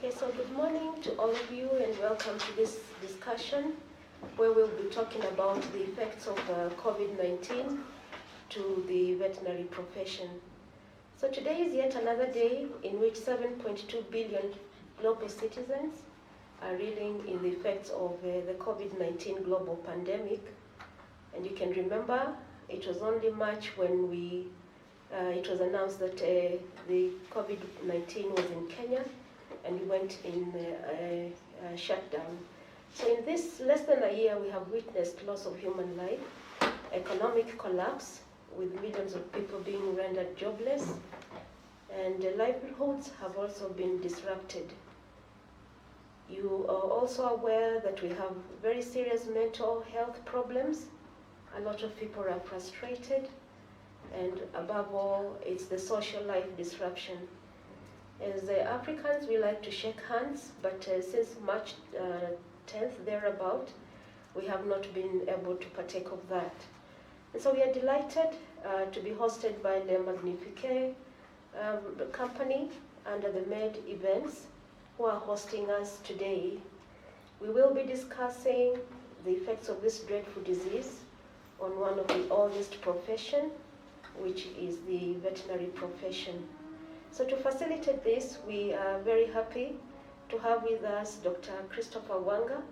Okay, so good morning to all of you and welcome to this discussion where we'll be talking about the effects of COVID-19 to the veterinary profession. So today is yet another day in which 7.2 billion global citizens are reeling in the effects of the COVID-19 global pandemic. And you can remember it was only March when it was announced that the COVID-19 was in Kenya and we went in a shutdown. So in this less than a year, we have witnessed loss of human life, economic collapse with millions of people being rendered jobless, and livelihoods have also been disrupted. You are also aware that we have very serious mental health problems. A lot of people are frustrated, and above all, it's the social life disruption. As Africans, we like to shake hands, but since March 10th, thereabout, we have not been able to partake of that. And so we are delighted to be hosted by the Magnifique company under the M.A.D.E events who are hosting us today. We will be discussing the effects of this dreadful disease on one of the oldest profession, which is the veterinary profession. So to facilitate this, we are very happy to have with us Dr. Christopher Wanga,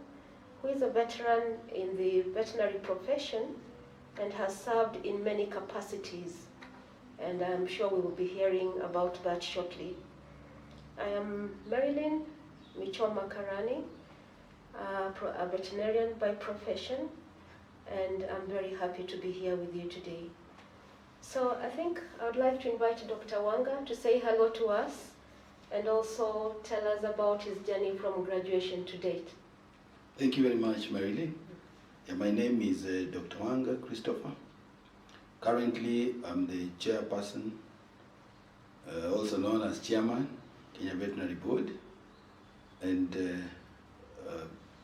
who is a veteran in the veterinary profession and has served in many capacities. And I'm sure we will be hearing about that shortly. I am Marilyn Karani, a veterinarian by profession, and I'm very happy to be here with you today. So I think I would like to invite Dr. Wanga to say hello to us and also tell us about his journey from graduation to date. Thank you very much, Marilyn. My name is Dr. Wanga Christopher. Currently, I'm the chairperson, also known as chairman, Kenya Veterinary Board, and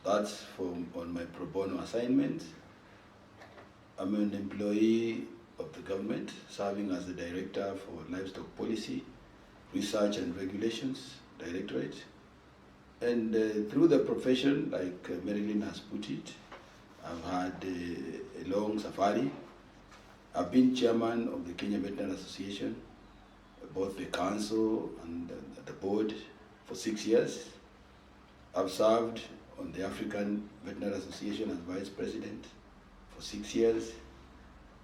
that's on my pro bono assignment. I'm an employee of the government, serving as the Director for Livestock Policy, Research and Regulations Directorate. And through the profession, like Marilyn has put it, I've had a long safari. I've been chairman of the Kenya Veterinary Association, both the council and the board, for 6 years. I've served on the African Veterinary Association as vice president for 6 years.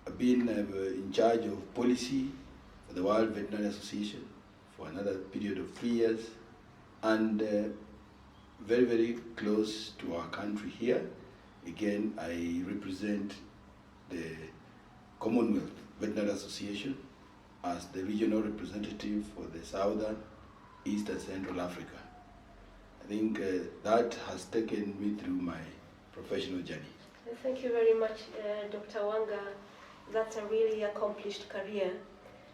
I've been in charge of policy for the World Veterinary Association for another period of 3 years, and very, very close to our country here. Again, I represent the Commonwealth Veterinary Association as the regional representative for the Southern, East and Central Africa. I think that has taken me through my professional journey. Thank you very much, Dr. Wanga. That's a really accomplished career.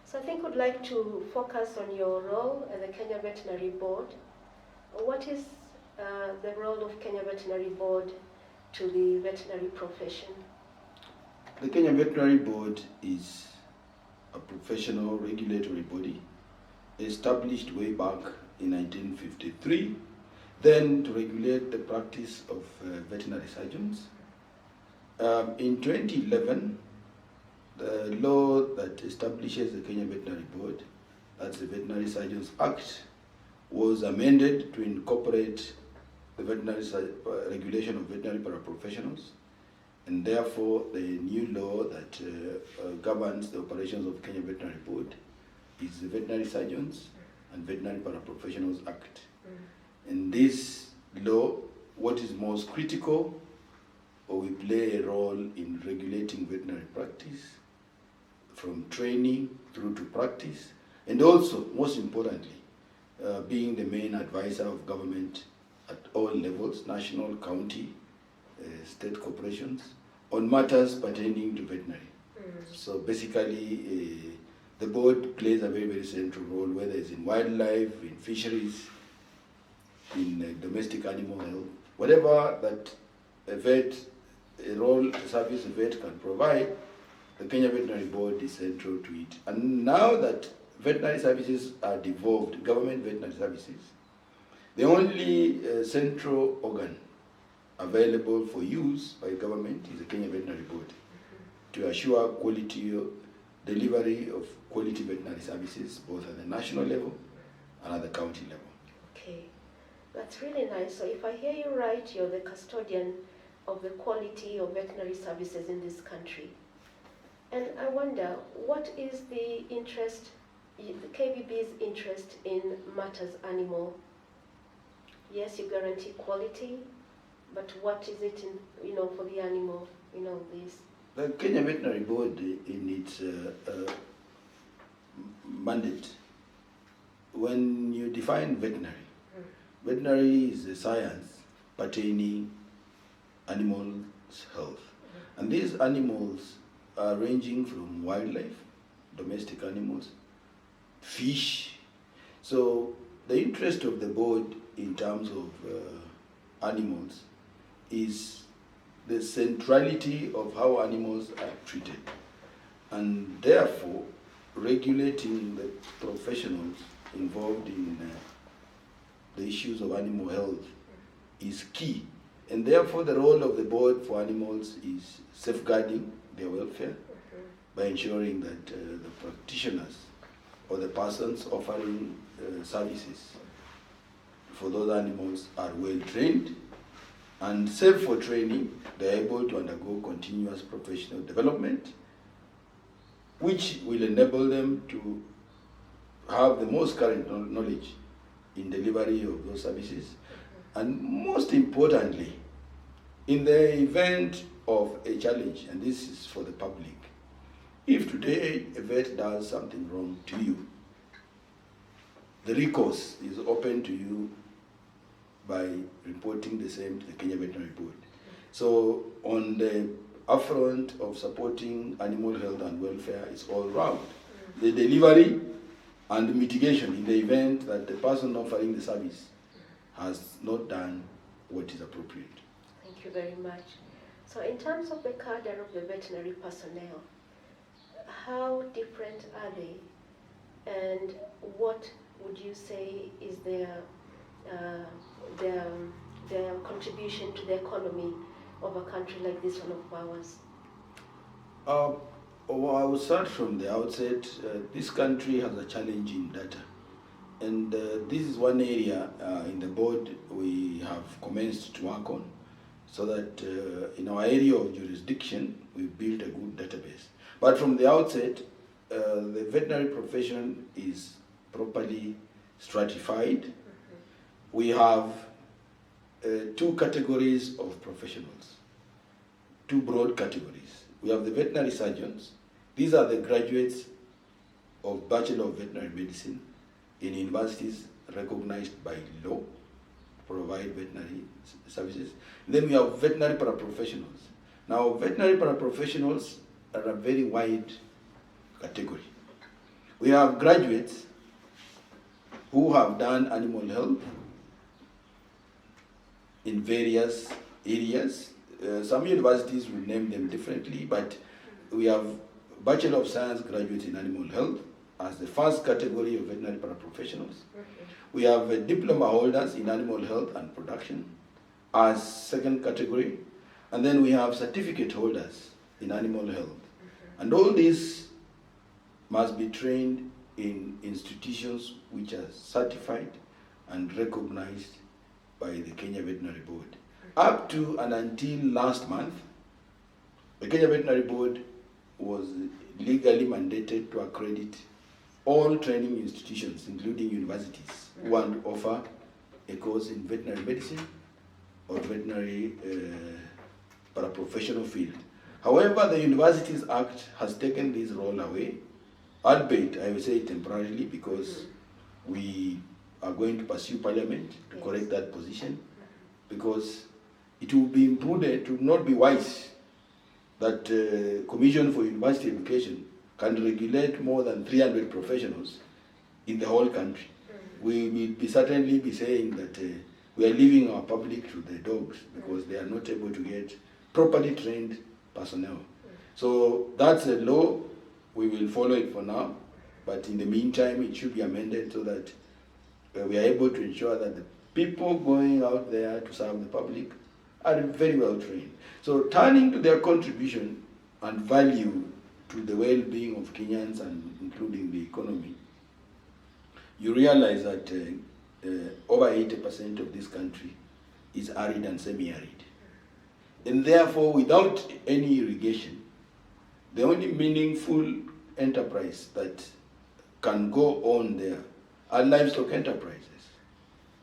So I think we'd like to focus on your role at the Kenya Veterinary Board. What is the role of Kenya Veterinary Board to the veterinary profession? The Kenya Veterinary Board is a professional regulatory body established way back in 1953, then to regulate the practice of veterinary surgeons. In 2011, the law that establishes the Kenya Veterinary Board, that's the Veterinary Surgeons Act, was amended to incorporate the veterinary regulation of veterinary paraprofessionals, and therefore the new law that governs the operations of the Kenya Veterinary Board is the Veterinary Surgeons and Veterinary Paraprofessionals Act. In this law, what is most critical, we play a role in regulating veterinary practice, from training through to practice, and also, most importantly, being the main advisor of government at all levels, national, county, state corporations, on matters pertaining to veterinary. So basically, the board plays a very, very central role, whether it's in wildlife, in fisheries, in domestic animal health, whatever that a role, a service a vet can provide, the Kenya Veterinary Board is central to it. And now that veterinary services are devolved, government veterinary services, The only central organ available for use by government is the Kenya Veterinary Board to assure quality delivery of quality veterinary services both at the national level and at the county level. Okay, that's really nice. So if I hear you right, you're the custodian of the quality of veterinary services in this country. And I wonder, what is the interest, the KVB's interest in matters animal? Yes, you guarantee quality, but what is it in, for the animal, this? The Kenya Veterinary Board, in its mandate, when you define veterinary, veterinary is a science pertaining animals' health. And these animals are ranging from wildlife, domestic animals, fish. So the interest of the board in terms of animals is the centrality of how animals are treated, and therefore regulating the professionals involved in the issues of animal health is key. And therefore the role of the board for animals is safeguarding their welfare by ensuring that the practitioners or the persons offering services for those animals are well trained and safe for training. They are able to undergo continuous professional development, which will enable them to have the most current knowledge in delivery of those services. And most importantly, in the event of a challenge, and this is for the public, if today a vet does something wrong to you, the recourse is open to you by reporting the same to the Kenya Veterinary Board. So on the upfront of supporting animal health and welfare, it's all round. The delivery and the mitigation in the event that the person offering the service has not done what is appropriate. Thank you very much. So in terms of the cadre of the veterinary personnel, how different are they? And what would you say is their contribution to the economy of a country like this one of ours? Well, I would start from the outset. This country has a challenge in data. And this is one area in the board we have commenced to work on, so that in our area of jurisdiction, we built a good database. But from the outset, the veterinary profession is properly stratified. We have two categories of professionals, two broad categories. We have the veterinary surgeons. These are the graduates of Bachelor of Veterinary Medicine in universities recognized by law to provide veterinary services. Then we have veterinary paraprofessionals. Now, veterinary paraprofessionals are a very wide category. We have graduates who have done animal health in various areas. Some universities will name them differently, but we have Bachelor of Science graduates in animal health as the first category of veterinary paraprofessionals. We have diploma holders in animal health and production as second category. And then we have certificate holders in animal health. And all these must be trained in institutions which are certified and recognized by the Kenya Veterinary Board. Up to and until last month, the Kenya Veterinary Board was legally mandated to accredit all training institutions, including universities, who want to offer a course in veterinary medicine or veterinary paraprofessional field. However, the Universities Act has taken this role away, albeit I will say temporarily, because we are going to pursue Parliament to correct that position, because it will be imprudent, it will not be wise that Commission for University Education can regulate more than 300 professionals in the whole country. We will certainly be saying that we are leaving our public to the dogs because they are not able to get properly trained personnel. So that's a law. We will follow it for now, but in the meantime, it should be amended so that we are able to ensure that the people going out there to serve the public are very well trained. So turning to their contribution and value to the well-being of Kenyans and including the economy, you realize that over 80% of this country is arid and semi-arid. And therefore, without any irrigation, the only meaningful enterprise that can go on there are livestock enterprises.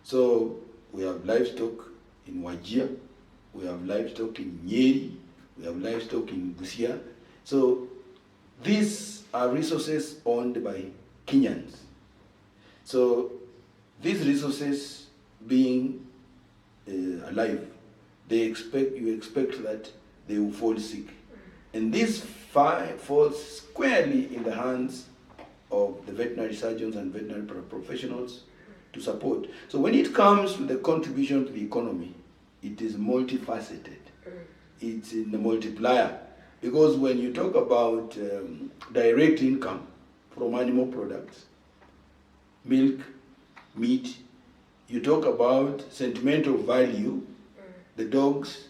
So we have livestock in Wajir, we have livestock in Nyeri, we have livestock in Busia. So these are resources owned by Kenyans. So these resources being alive, you expect that they will fall sick. And this falls squarely in the hands of the veterinary surgeons and veterinary professionals to support. So when it comes to the contribution to the economy, it is multifaceted. It's in the multiplier. Because when you talk about direct income from animal products, milk, meat, you talk about sentimental value, the dogs,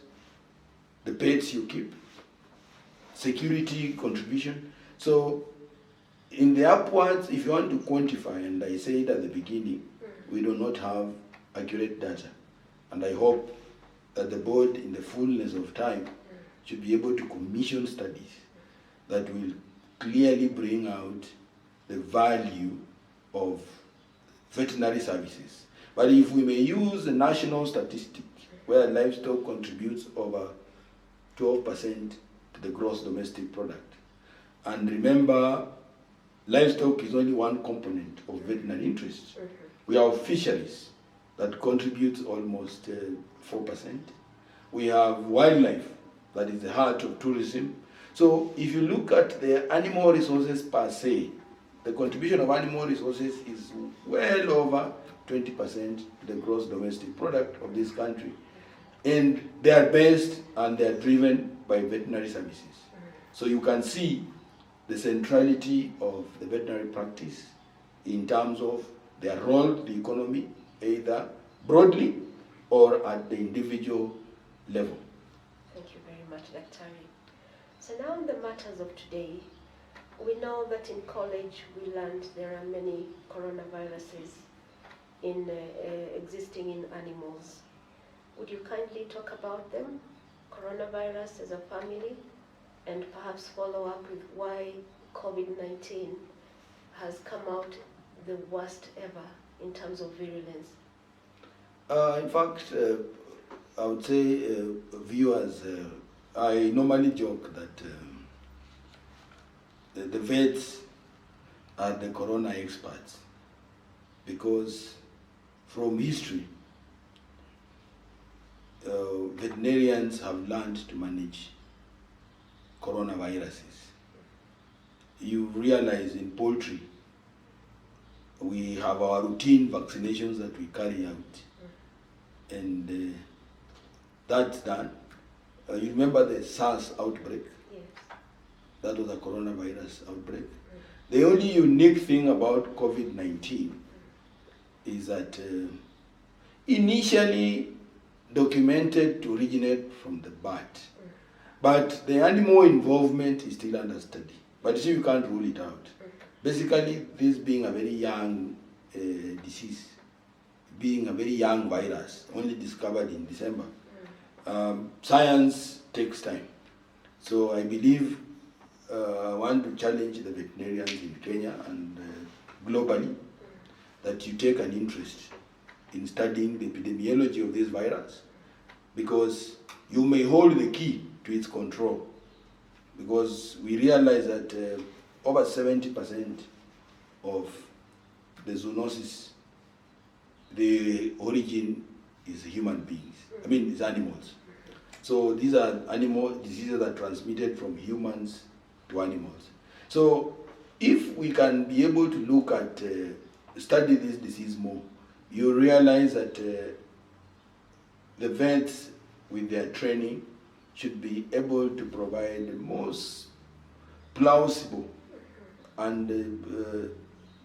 the pets you keep, security contribution. So in the upwards, if you want to quantify, and I said at the beginning, we do not have accurate data. And I hope that the board, in the fullness of time, should be able to commission studies that will clearly bring out the value of veterinary services. But if we may use the national statistic, where livestock contributes over 12% to the gross domestic product, and remember, livestock is only one component of veterinary interests. We have fisheries that contributes almost 4%. We have wildlife that is the heart of tourism. So if you look at the animal resources per se, the contribution of animal resources is well over 20% to the gross domestic product of this country. And they are based and they are driven by veterinary services. So you can see the centrality of the veterinary practice in terms of their role to the economy, either broadly or at the individual level. Thank you very much, Dr. So now on the matters of today, we know that in college we learned there are many coronaviruses existing in animals. Would you kindly talk about them, coronavirus as a family, and perhaps follow up with why COVID-19 has come out the worst ever in terms of virulence? In fact, I would say viewers, I normally joke that the vets are the corona experts, because from history, veterinarians have learned to manage coronaviruses. You realize in poultry, we have our routine vaccinations that we carry out, and that's done. You remember the SARS outbreak? Yes. That was a coronavirus outbreak. The only unique thing about COVID-19 is that initially documented to originate from the bat, but the animal involvement is still under study. But you see, you can't rule it out. Basically, this being a very young disease, being a very young virus, only discovered in December, science takes time. So I believe I want to challenge the veterinarians in Kenya and globally that you take an interest in studying the epidemiology of this virus, because you may hold the key to its control. Because we realize that over 70% of the zoonosis, the origin is human beings. I mean, it's animals. So these are animal diseases that are transmitted from humans to animals. So if we can be able to look at, study this disease more, you realize that the vets with their training should be able to provide the most plausible and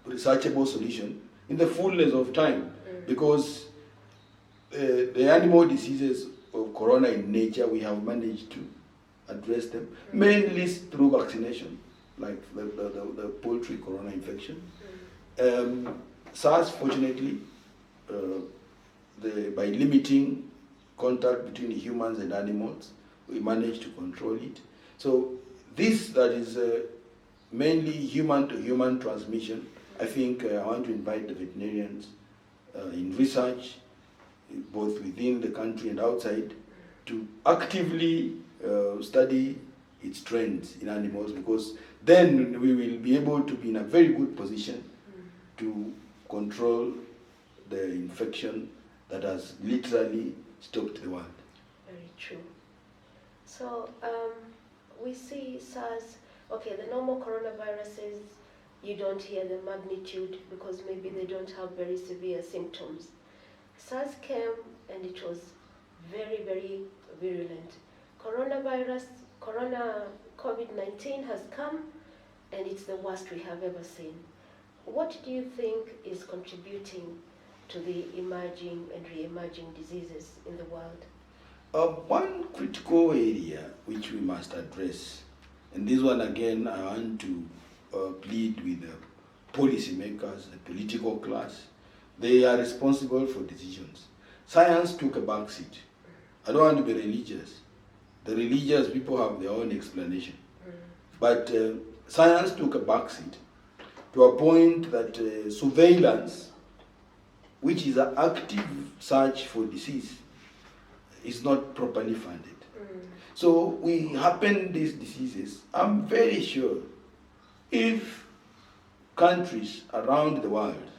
researchable solution in the fullness of time. Because the animal diseases of corona in nature, we have managed to address them, mainly through vaccination, like the poultry corona infection. SARS, fortunately, by limiting contact between humans and animals, we managed to control it. So this that is mainly human-to-human transmission, I think I want to invite the veterinarians in research, both within the country and outside, to actively study its trends in animals, because then we will be able to be in a very good position to control the infection that has literally stopped the world. Very true. So we see SARS, okay, the normal coronaviruses, you don't hear the magnitude because maybe they don't have very severe symptoms. SARS came and it was very, very virulent. COVID-19 has come and it's the worst we have ever seen. What do you think is contributing to the emerging and re-emerging diseases in the world? One critical area which we must address, and this one again I want to plead with the policymakers, the political class. They are responsible for decisions. Science took a backseat. I don't want to be religious. The religious people have their own explanation. But science took a backseat to a point that surveillance, which is an active search for disease, is not properly funded. So we happen these diseases. I'm very sure if countries around the world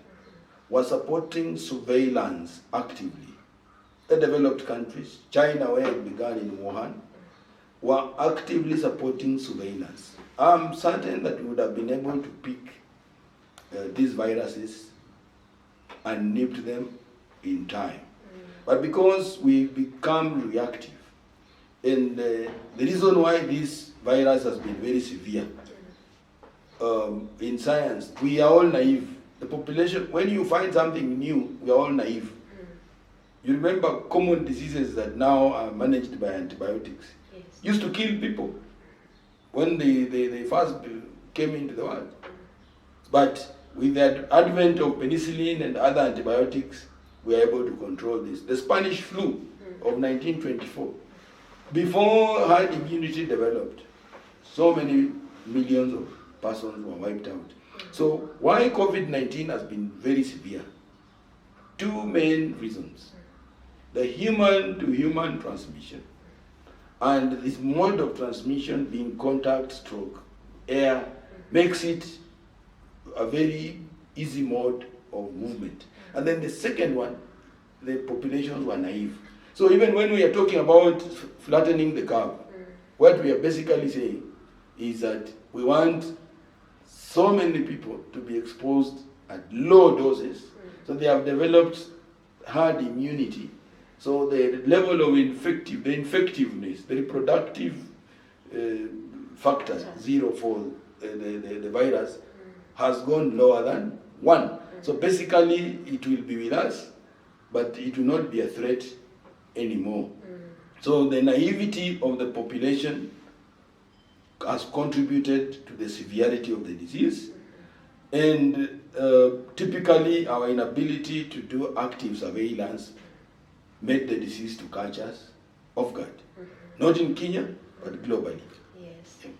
were supporting surveillance actively, the developed countries, China, where it began in Wuhan, were actively supporting surveillance, I'm certain that we would have been able to pick these viruses and nip them in time. But because we become reactive, and the reason why this virus has been very severe, in science, we are all naive. The population, when you find something new, we are all naive. You remember common diseases that now are managed by antibiotics. Yes. Used to kill people when they first came into the world. But with the advent of penicillin and other antibiotics, we are able to control this. The Spanish flu of 1924, before herd immunity developed, so many millions of persons were wiped out. So why COVID-19 has been very severe? Two main reasons. The human-to-human transmission, and this mode of transmission being contact stroke air makes it a very easy mode of movement. And then the second one, the populations were naive. So even when we are talking about flattening the curve, what we are basically saying is that we want so many people to be exposed at low doses, so they have developed herd immunity. So the level of the infectiveness, the reproductive factor, 0 for the virus, has gone lower than 1. So basically, it will be with us, but it will not be a threat anymore. So the naivety of the population has contributed to the severity of the disease, and typically our inability to do active surveillance made the disease to catch us off guard. Not in Kenya, but globally. Yes. Yeah.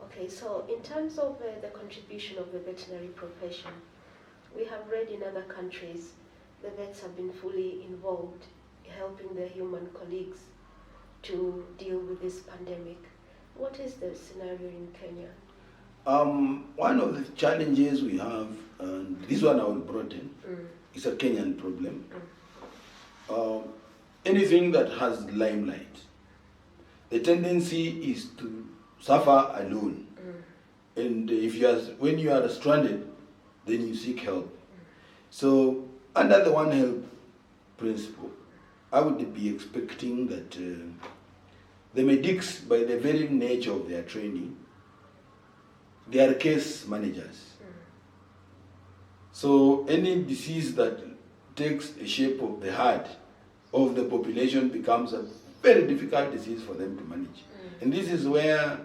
Okay, so in terms of the contribution of the veterinary profession, we have read in other countries the vets have been fully involved helping their human colleagues to deal with this pandemic. What is the scenario in Kenya? One of the challenges we have, and this one I will broaden, is a Kenyan problem. Anything that has limelight, the tendency is to suffer alone. And if when you are stranded, then you seek help. So under the One Health principle, I would be expecting that the M.A.D.Es, by the very nature of their training, they are case managers. So any disease that takes the shape of the herd, of the population becomes a very difficult disease for them to manage. And this is where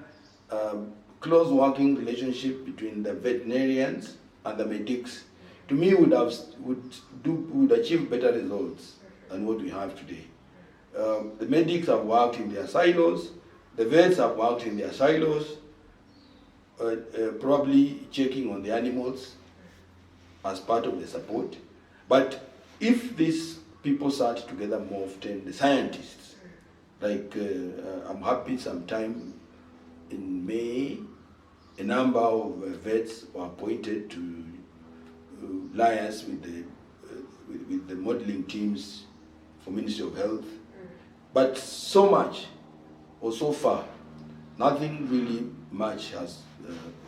close working relationship between the veterinarians and the medics, to me, would achieve better results than what we have today. The medics have worked in their silos, the vets have worked in their silos, probably checking on the animals as part of the support. But if these people sat together more often, the scientists, like I'm happy sometime in May, a number of vets were appointed to liaise with the modeling teams for Ministry of Health. But so much, or so far, nothing really much has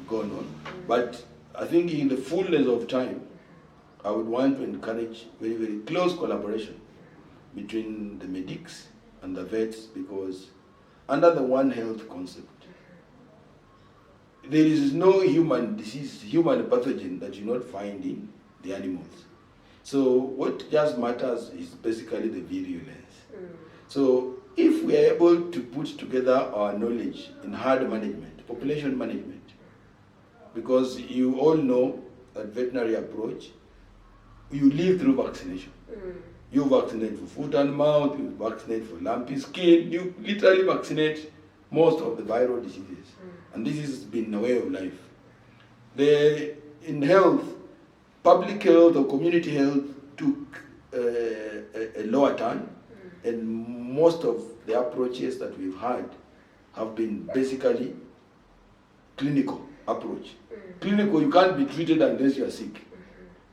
gone on. But I think in the fullness of time, I would want to encourage very, very close collaboration between the medics and the vets, because under the One Health concept, there is no human disease, human pathogen that you not find in the animals. So what just matters is basically the virulence. So if we are able to put together our knowledge in herd management, population management, because you all know that veterinary approach, you live through vaccination. You vaccinate for foot and mouth, you vaccinate for lumpy skin, you literally vaccinate most of the viral diseases. And this has been a way of life. In health, public health or community health took a lower turn, and most of the approaches that we've had have been basically clinical approach. Clinical, you can't be treated unless you are sick.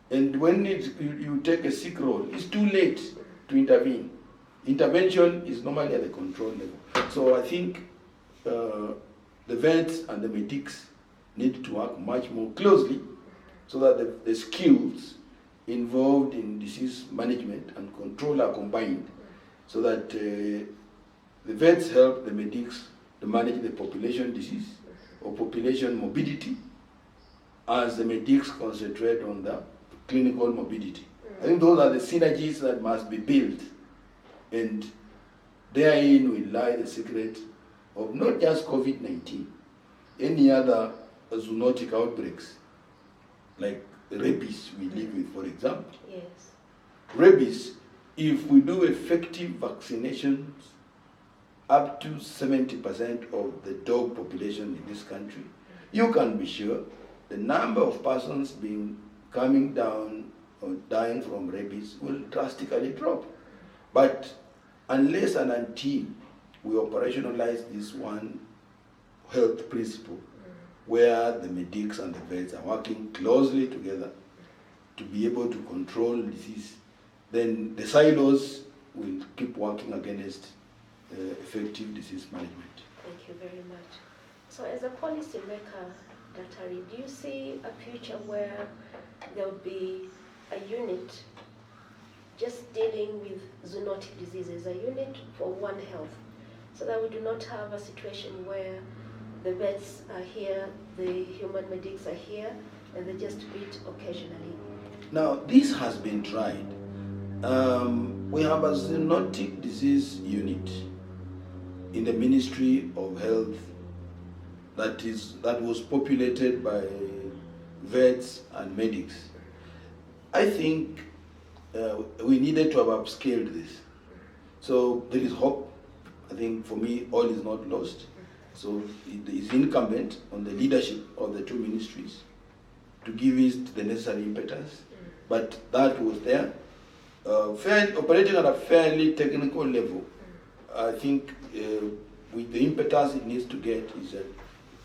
And when you take a sick role, it's too late to intervene. Intervention is normally at the control level. So I think the vets and the medics need to work much more closely so that the skills involved in disease management and control are combined, so that the vets help the medics to manage the population disease or population morbidity, as the medics concentrate on the clinical morbidity. I think those are the synergies that must be built, and therein will lie the secret of not just COVID-19, any other zoonotic outbreaks, like rabies we live with, for example. Yes. Rabies, if we do effective vaccinations, up to 70% of the dog population in this country, you can be sure the number of persons coming down or dying from rabies will drastically drop. But unless and until we operationalize this One Health principle, where the medics and the vets are working closely together to be able to control disease, then the silos will keep working against effective disease management. Thank you very much. So as a policy maker, Dr. Reed, do you see a future where there will be a unit just dealing with zoonotic diseases, a unit for One Health, so that we do not have a situation where the vets are here, the human medics are here, and they just meet occasionally? Now, this has been tried. We have a zoonotic disease unit in the Ministry of Health that was populated by vets and medics. I think we needed to have upscaled this. So there is hope. I think for me, all is not lost. So it is incumbent on the leadership of the two ministries to give it the necessary impetus. But that was there. Operating at a fairly technical level, I think with the impetus it needs to get is that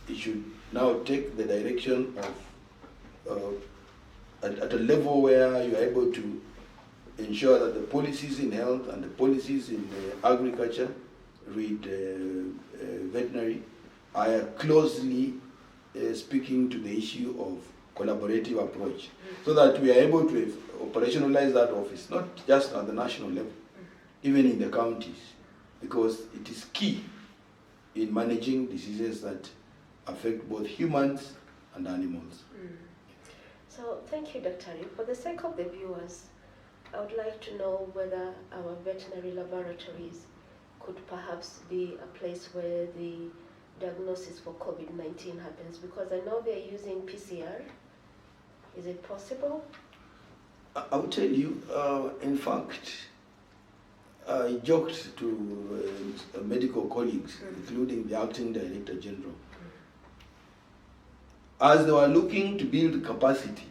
it should now take the direction of at a level where you are able to ensure that the policies in health and the policies in agriculture, veterinary, are closely speaking to the issue of collaborative approach, so that we are able to operationalize that office, not just at the national level, even in the counties, because it is key in managing diseases that affect both humans and animals. So thank you, Dr. Reed. For the sake of the viewers, I would like to know whether our veterinary laboratories could perhaps be a place where the diagnosis for COVID-19 happens, because I know they're using PCR. Is it possible? I will tell you, in fact, I joked to medical colleagues, including the acting director general, as they were looking to build capacity.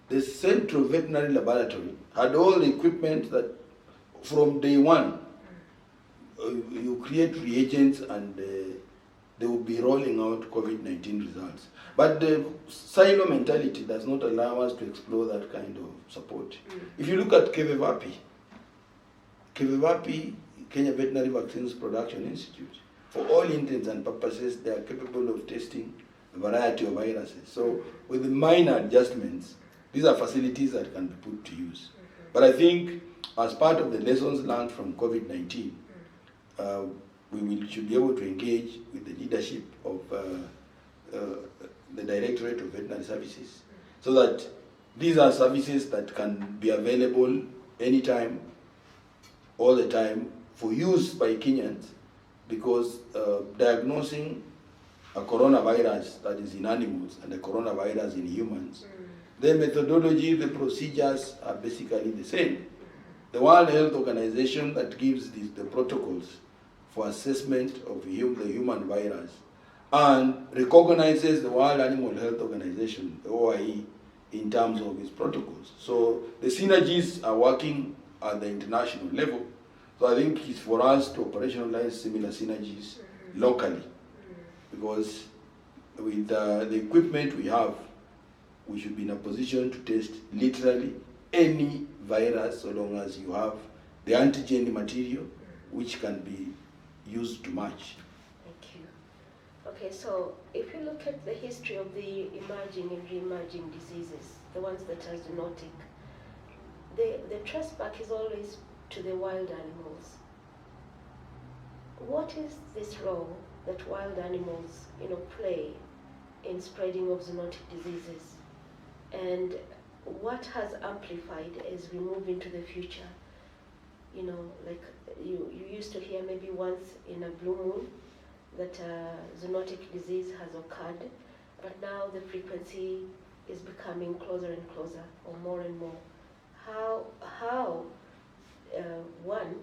The Central Veterinary Laboratory had all the equipment that from day one, you create reagents and they will be rolling out COVID-19 results. But the silo mentality does not allow us to explore that kind of support. If you look at KVVAPI, Kenya Veterinary Vaccines Production Institute, for all intents and purposes, they are capable of testing a variety of viruses. So with minor adjustments, these are facilities that can be put to use. But I think as part of the lessons learned from COVID-19, we should be able to engage with the leadership of the Directorate of Veterinary Services, so that these are services that can be available anytime, all the time, for use by Kenyans, because diagnosing a coronavirus that is in animals and a coronavirus in humans, the methodology, the procedures are basically the same. The World Health Organization that gives the protocols for assessment of the human virus and recognizes the World Animal Health Organization, the OIE, in terms of its protocols. So the synergies are working at the international level. So I think it's for us to operationalize similar synergies locally, because with the equipment we have, we should be in a position to test literally any virus, so long as you have the antigen material which can be used to match. Thank you. Okay, so if you look at the history of the emerging and re-emerging diseases, the ones that are zoonotic, the trace back is always to the wild animals. What is this role that wild animals, play in spreading of zoonotic diseases? And what has amplified as we move into the future? Like you used to hear maybe once in a blue moon that a zoonotic disease has occurred, but now the frequency is becoming closer and closer, or more and more. One,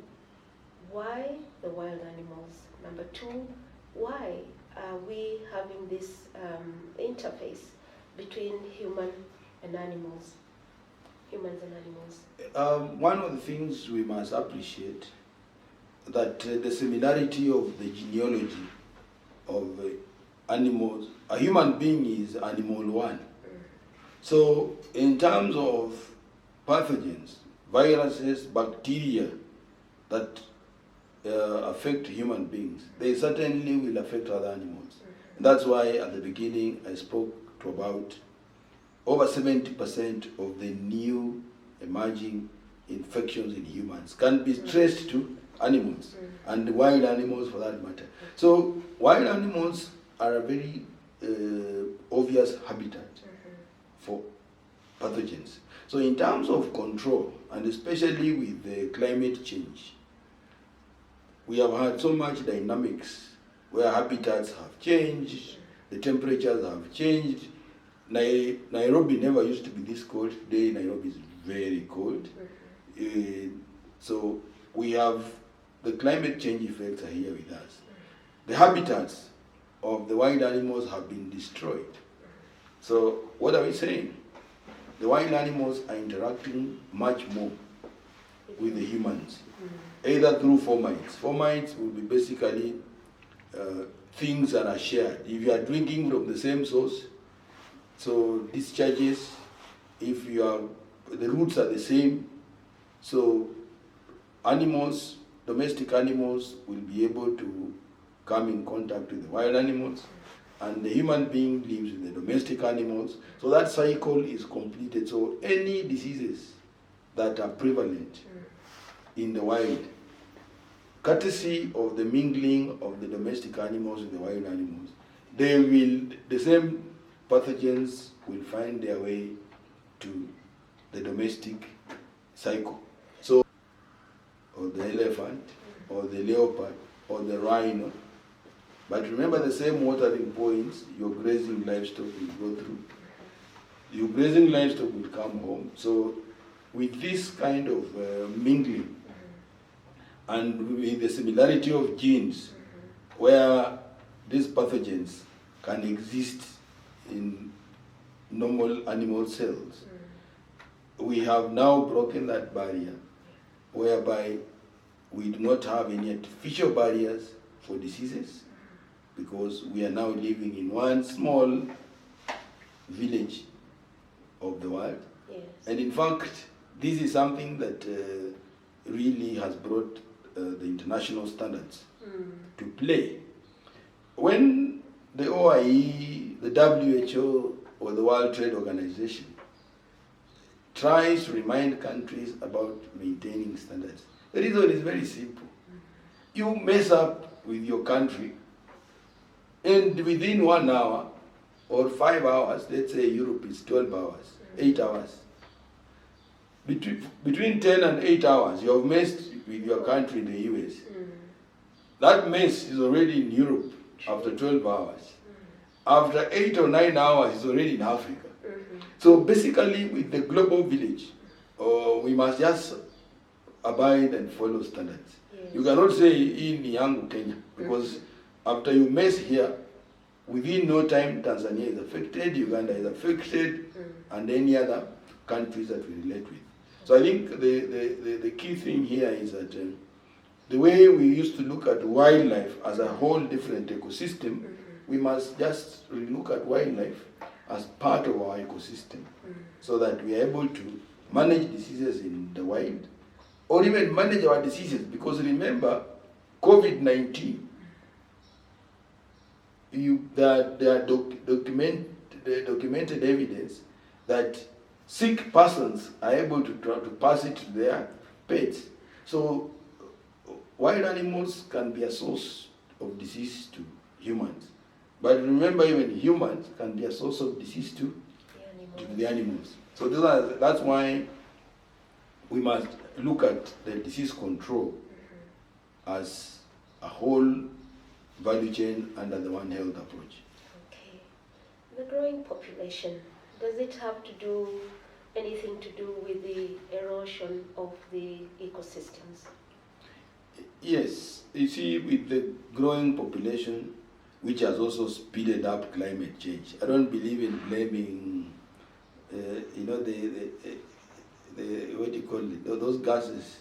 why the wild animals? Number two, why are we having this interface between humans and animals? One of the things we must appreciate, that the similarity of the genealogy of animals, a human being is animal one. So in terms of pathogens, viruses, bacteria that affect human beings, they certainly will affect other animals. And that's why at the beginning I spoke to about over 70% of the new emerging infections in humans can be traced to animals, and wild animals for that matter. So wild animals are a very obvious habitat for pathogens. So in terms of control, and especially with the climate change, we have had so much dynamics where habitats have changed, the temperatures have changed. Nairobi never used to be this cold. Today Nairobi is very cold. So we have the climate change effects are here with us. The habitats of the wild animals have been destroyed. So what are we saying? The wild animals are interacting much more with the humans, either through fomites. Fomites will be basically things that are shared. If you are drinking from the same source, so discharges, if the roots are the same, so animals, domestic animals, will be able to come in contact with the wild animals, and the human being lives with the domestic animals. So that cycle is completed. So any diseases that are prevalent in the wild, courtesy of the mingling of the domestic animals with the wild animals, the same pathogens will find their way to the domestic cycle. So, or the elephant, or the leopard, or the rhino. But remember the same watering points your grazing livestock will go through. Your grazing livestock will come home. So with this kind of mingling, and with the similarity of genes, where these pathogens can exist in normal animal cells, we have now broken that barrier, whereby we do not have any artificial barriers for diseases, because we are now living in one small village of the world. Yes. And in fact, this is something that really has brought the international standards to play. When the OIE, the WHO, or the World Trade Organization tries to remind countries about maintaining standards, the reason is very simple. You mess up with your country, and within 1 hour or 5 hours, let's say Europe is 12 hours, 8 hours. Between 10 and 8 hours, you have messed with your country in the US. That mess is already in Europe after 12 hours. After 8 or 9 hours, it's already in Africa. So basically, with the global village, we must just abide and follow standards. Yes. You cannot say in Yangu, Kenya, because after you mess here, within no time, Tanzania is affected, Uganda is affected, and any other countries that we relate with. So I think the key thing here is that the way we used to look at wildlife as a whole different ecosystem, we must just look at wildlife as part of our ecosystem, so that we are able to manage diseases in the wild, or even manage our diseases, because remember, COVID-19, there are documented evidence that sick persons are able to pass it to their pets. So wild animals can be a source of disease to humans. But remember, even humans can be a source of disease to the animals. So that's why we must look at the disease control as a whole value chain under the One Health approach. Okay. The growing population, does it have to do anything to do with the erosion of the ecosystems? Yes. You see, with the growing population, which has also speeded up climate change, I don't believe in blaming, the what do you call it? Those gases,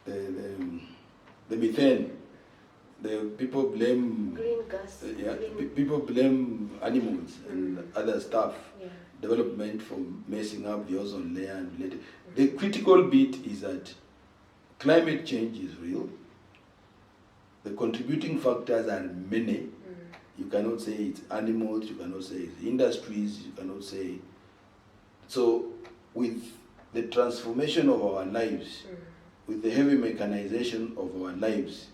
the methane. The people blame green gas. People blame animals and other stuff, development for messing up the ozone layer and related. The critical bit is that climate change is real. The contributing factors are many. You cannot say it's animals, you cannot say it's industries, you cannot say. So with the transformation of our lives, with the heavy mechanization of our lives,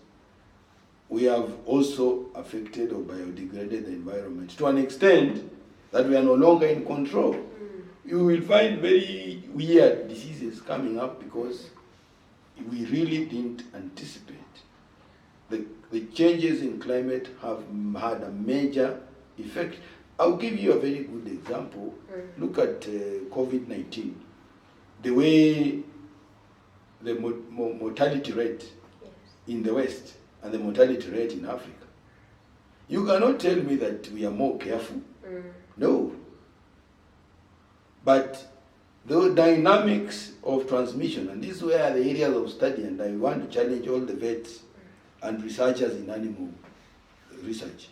we have also affected or biodegraded the environment to an extent that we are no longer in control. You will find very weird diseases coming up because we really didn't anticipate. The changes in climate have had a major effect. I'll give you a very good example. Look at COVID-19. The way the mortality rate in the West and the mortality rate in Africa. You cannot tell me that we are more careful. No. But the dynamics of transmission, and these were the areas of study, and I want to challenge all the vets and researchers in animal research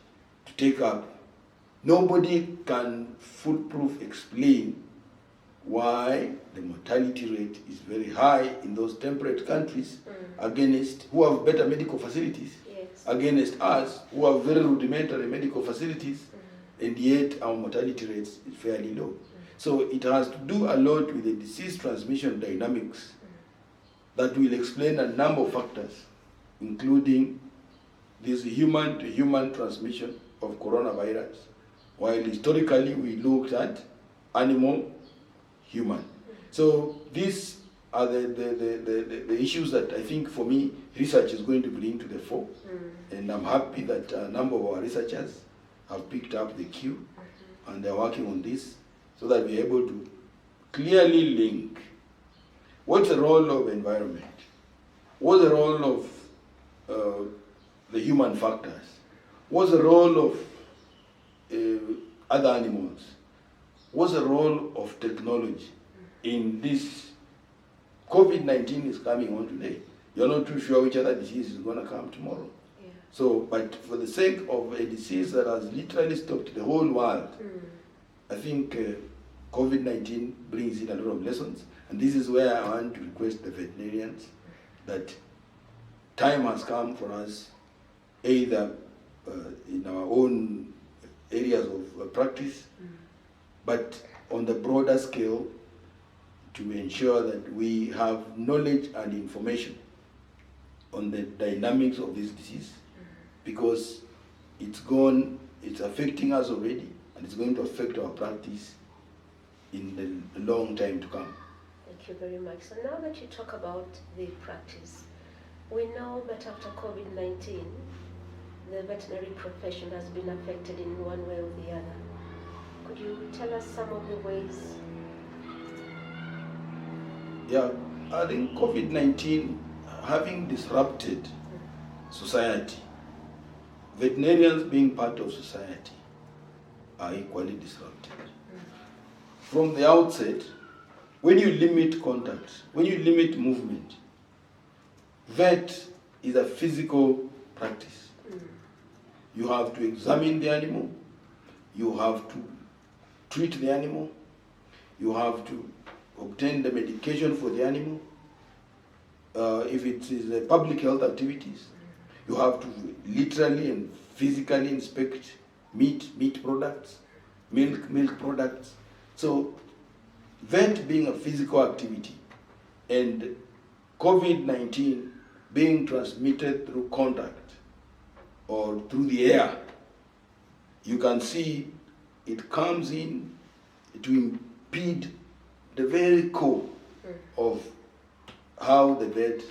to take up. Nobody can foolproof explain why the mortality rate is very high in those temperate countries against who have better medical facilities, against us who have very rudimentary medical facilities, and yet our mortality rate is fairly low. So it has to do a lot with the disease transmission dynamics that will explain a number of factors, including this human-to-human transmission of coronavirus, while historically we looked at animal-human. So this are the issues that I think for me research is going to bring to the fore. And I'm happy that a number of our researchers have picked up the cue and they're working on this so that we're able to clearly link what's the role of environment, what's the role of the human factors, what's the role of other animals, what's the role of technology in this. COVID-19 is coming on today. You're not too sure which other disease is going to come tomorrow. Yeah. So, but for the sake of a disease that has literally stopped the whole world, I think COVID-19 brings in a lot of lessons. And this is where I want to request the veterinarians that time has come for us, either in our own areas of practice, but on the broader scale, to ensure that we have knowledge and information on the dynamics of this disease, because it's affecting us already, and it's going to affect our practice in the long time to come. Thank you very much. So now that you talk about the practice, we know that after COVID-19, the veterinary profession has been affected in one way or the other. Could you tell us some of the ways? Yeah, I think COVID-19 having disrupted society, veterinarians being part of society are equally disrupted. From the outset, when you limit contact, when you limit movement, vet is a physical practice. You have to examine the animal, you have to treat the animal, you have to obtain the medication for the animal. If it is public health activities, you have to literally and physically inspect meat products, milk products. So vet being a physical activity and COVID-19 being transmitted through contact or through the air, you can see it comes in to impede the very core of how the vet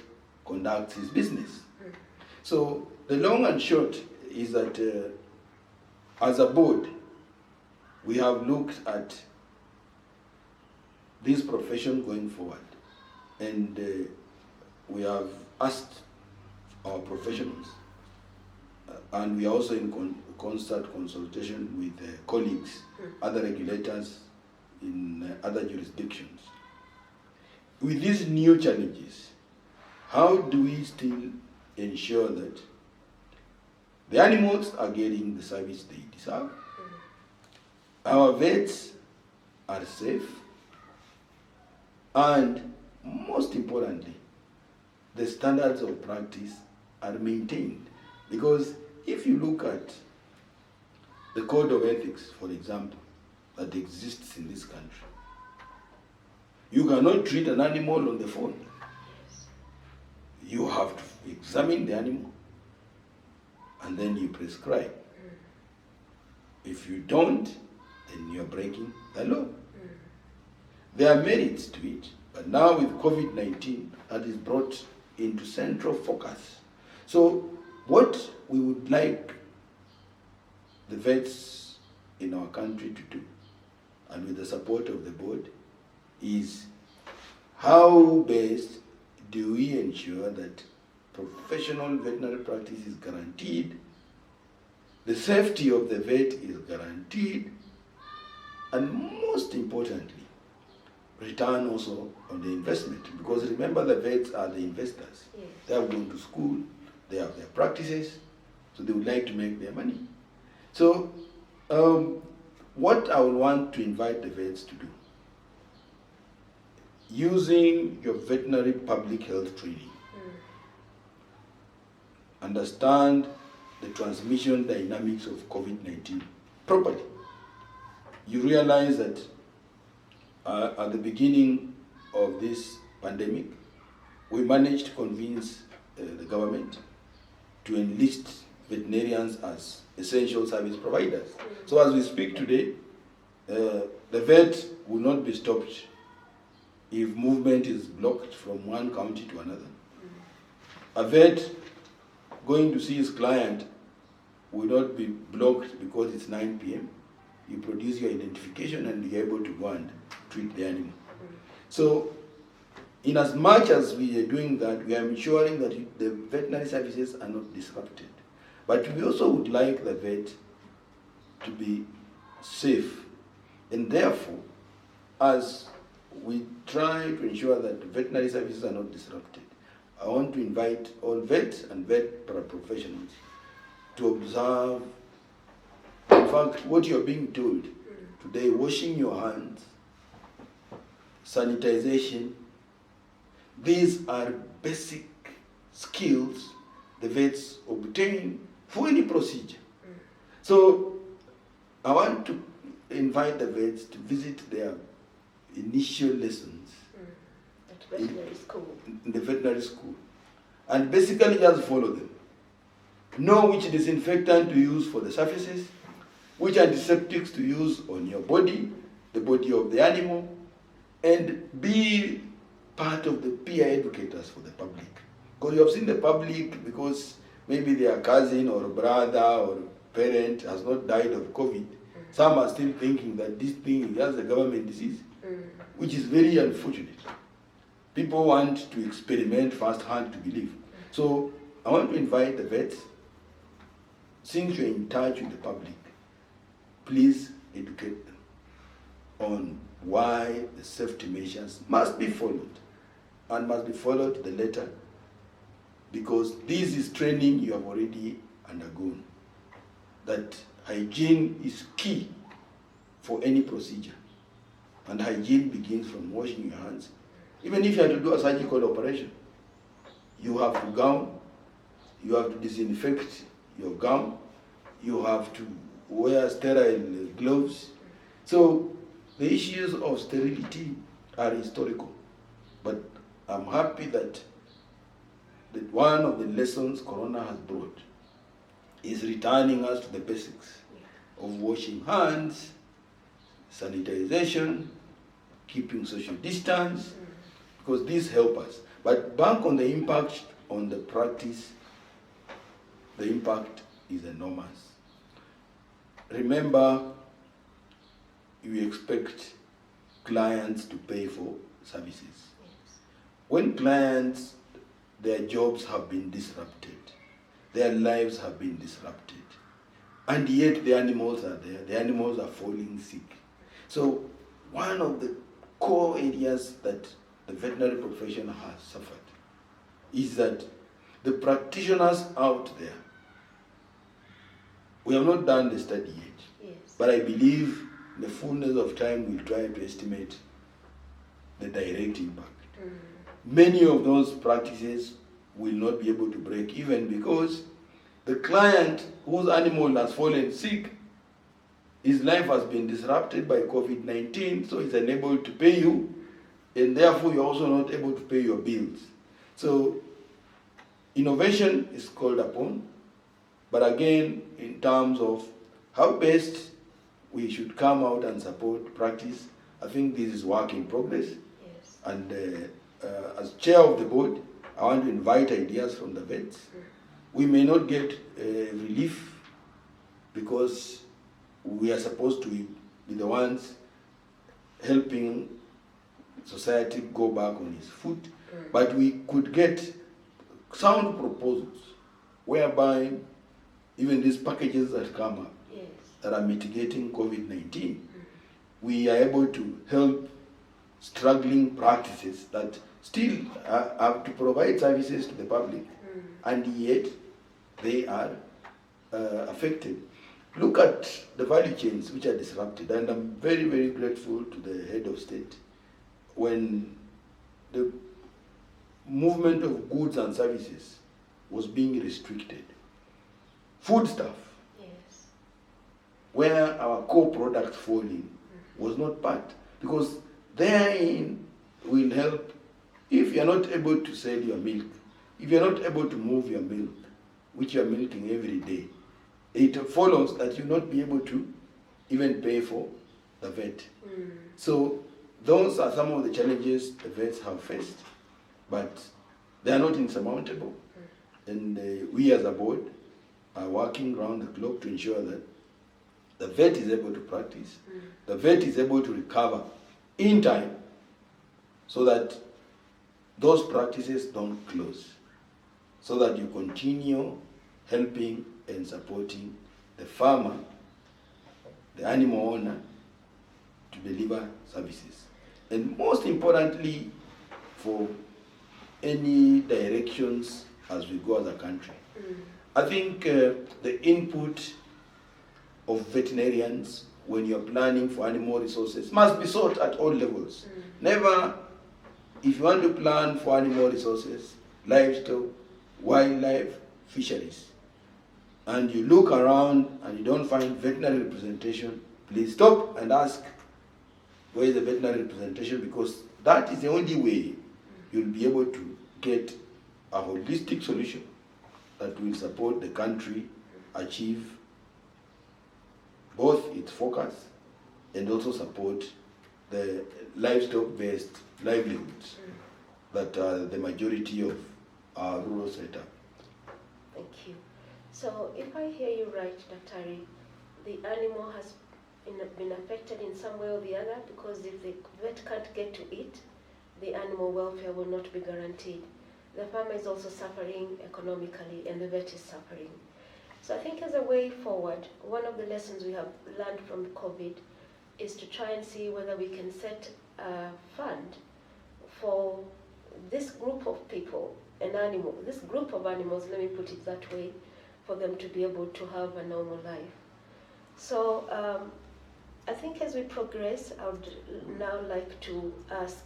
conducts his business. So the long and short is that as a board, we have looked at this profession going forward, and we have asked our professionals, and we are also in constant consultation with colleagues, other regulators in other jurisdictions. With these new challenges, how do we still ensure that the animals are getting the service they deserve, our vets are safe, and most importantly, the standards of practice are maintained? Because if you look at the code of ethics, for example, that exists in this country, you cannot treat an animal on the phone. You have to examine the animal and then you prescribe. If you don't, then you're breaking the law. There are merits to it, but now with COVID-19, that is brought into central focus. So what we would like the vets in our country to do, and with the support of the board, is how best do we ensure that professional veterinary practice is guaranteed, the safety of the vet is guaranteed, and most importantly, return also on the investment. Because remember, the vets are the investors. Yes. They have gone to school, they have their practices, so they would like to make their money. So what I would want to invite the vets to do, using your veterinary public health training, understand the transmission dynamics of COVID-19 properly. You realize that at the beginning of this pandemic, we managed to convince the government to enlist veterinarians as essential service providers. So as we speak today, the vet will not be stopped if movement is blocked from one county to another. A vet going to see his client will not be blocked because it's 9 p.m. You produce your identification and you're able to go and treat the animal. So, in as much as we are doing that, we are ensuring that the veterinary services are not disrupted. But we also would like the vet to be safe. And therefore, as we try to ensure that the veterinary services are not disrupted, I want to invite all vets and vet paraprofessionals to observe, in fact, what you're being told today: washing your hands, sanitization. These are basic skills the vets obtain for any procedure. So I want to invite the vets to visit their initial lessons at veterinary school. In the veterinary school, and basically just follow them. Know which disinfectant to use for the surfaces, which antiseptics to use on your body, the body of the animal, and be part of the peer educators for the public. Because you have seen the public, because maybe their cousin or brother or parent has not died of COVID, some are still thinking that this thing is just a government disease, which is very unfortunate. People want to experiment firsthand to believe. So I want to invite the vets, since you're in touch with the public, please educate them on why the safety measures must be followed, and must be followed to the letter, because this is training you have already undergone. That hygiene is key for any procedure, and hygiene begins from washing your hands. Even if you have to do a surgical operation, you have to gown, you have to disinfect your gown, you have to wear sterile gloves. So the issues of sterility are historical, but I'm happy that one of the lessons Corona has brought is returning us to the basics of washing hands, sanitization, keeping social distance, because these help us. But back on the impact on the practice, the impact is enormous. Remember, you expect clients to pay for services. Yes. When clients, their jobs have been disrupted, their lives have been disrupted, and yet the animals are there, the animals are falling sick. So one of the core areas that the veterinary profession has suffered is that the practitioners out there, we have not done the study yet, Yes. but I believe in the fullness of time we'll try to estimate the direct impact. Many of those practices will not be able to break even because the client whose animal has fallen sick, his life has been disrupted by COVID-19, so he's unable to pay you, and therefore you're also not able to pay your bills. So innovation is called upon, but again, in terms of how best we should come out and support practice, I think this is work in progress. Yes. And as chair of the board, I want to invite ideas from the vets. We may not get relief because we are supposed to be the ones helping society go back on its foot, but we could get sound proposals whereby even these packages that come up, Yes. that are mitigating COVID-19, we are able to help struggling practices that still have to provide services to the public, and yet they are affected. Look at the value chains which are disrupted, and I'm very, very grateful to the head of state when the movement of goods and services was being restricted. Foodstuff, Yes. where our core products fall in, was not part, because therein will help. If you're not able to sell your milk, if you're not able to move your milk, which you're milking every day, it follows that you'll not be able to even pay for the vet. So those are some of the challenges the vets have faced, but they are not insurmountable. And we as a board are working around the clock to ensure that the vet is able to practice, the vet is able to recover in time, so that those practices don't close, so that you continue helping and supporting the farmer, the animal owner, to deliver services. And most importantly, for any directions as we go as a country. I think the input of veterinarians when you're planning for animal resources must be sought at all levels. Never, if you want to plan for animal resources, livestock, wildlife, fisheries, and you look around and you don't find veterinary representation, please stop and ask, where is the veterinary representation? Because that is the only way you'll be able to get a holistic solution that will support the country achieve both its focus and also support the livestock-based livelihoods that are the majority of our rural setup. Thank you. So if I hear you right, Dr. the animal has been affected in some way or the other, because if the vet can't get to it, the animal welfare will not be guaranteed. The farmer is also suffering economically, and the vet is suffering. So I think as a way forward, one of the lessons we have learned from COVID is to try and see whether we can set a fund for this group of people, this group of animals, let me put it that way, for them to be able to have a normal life. So I think as we progress, I would now like to ask,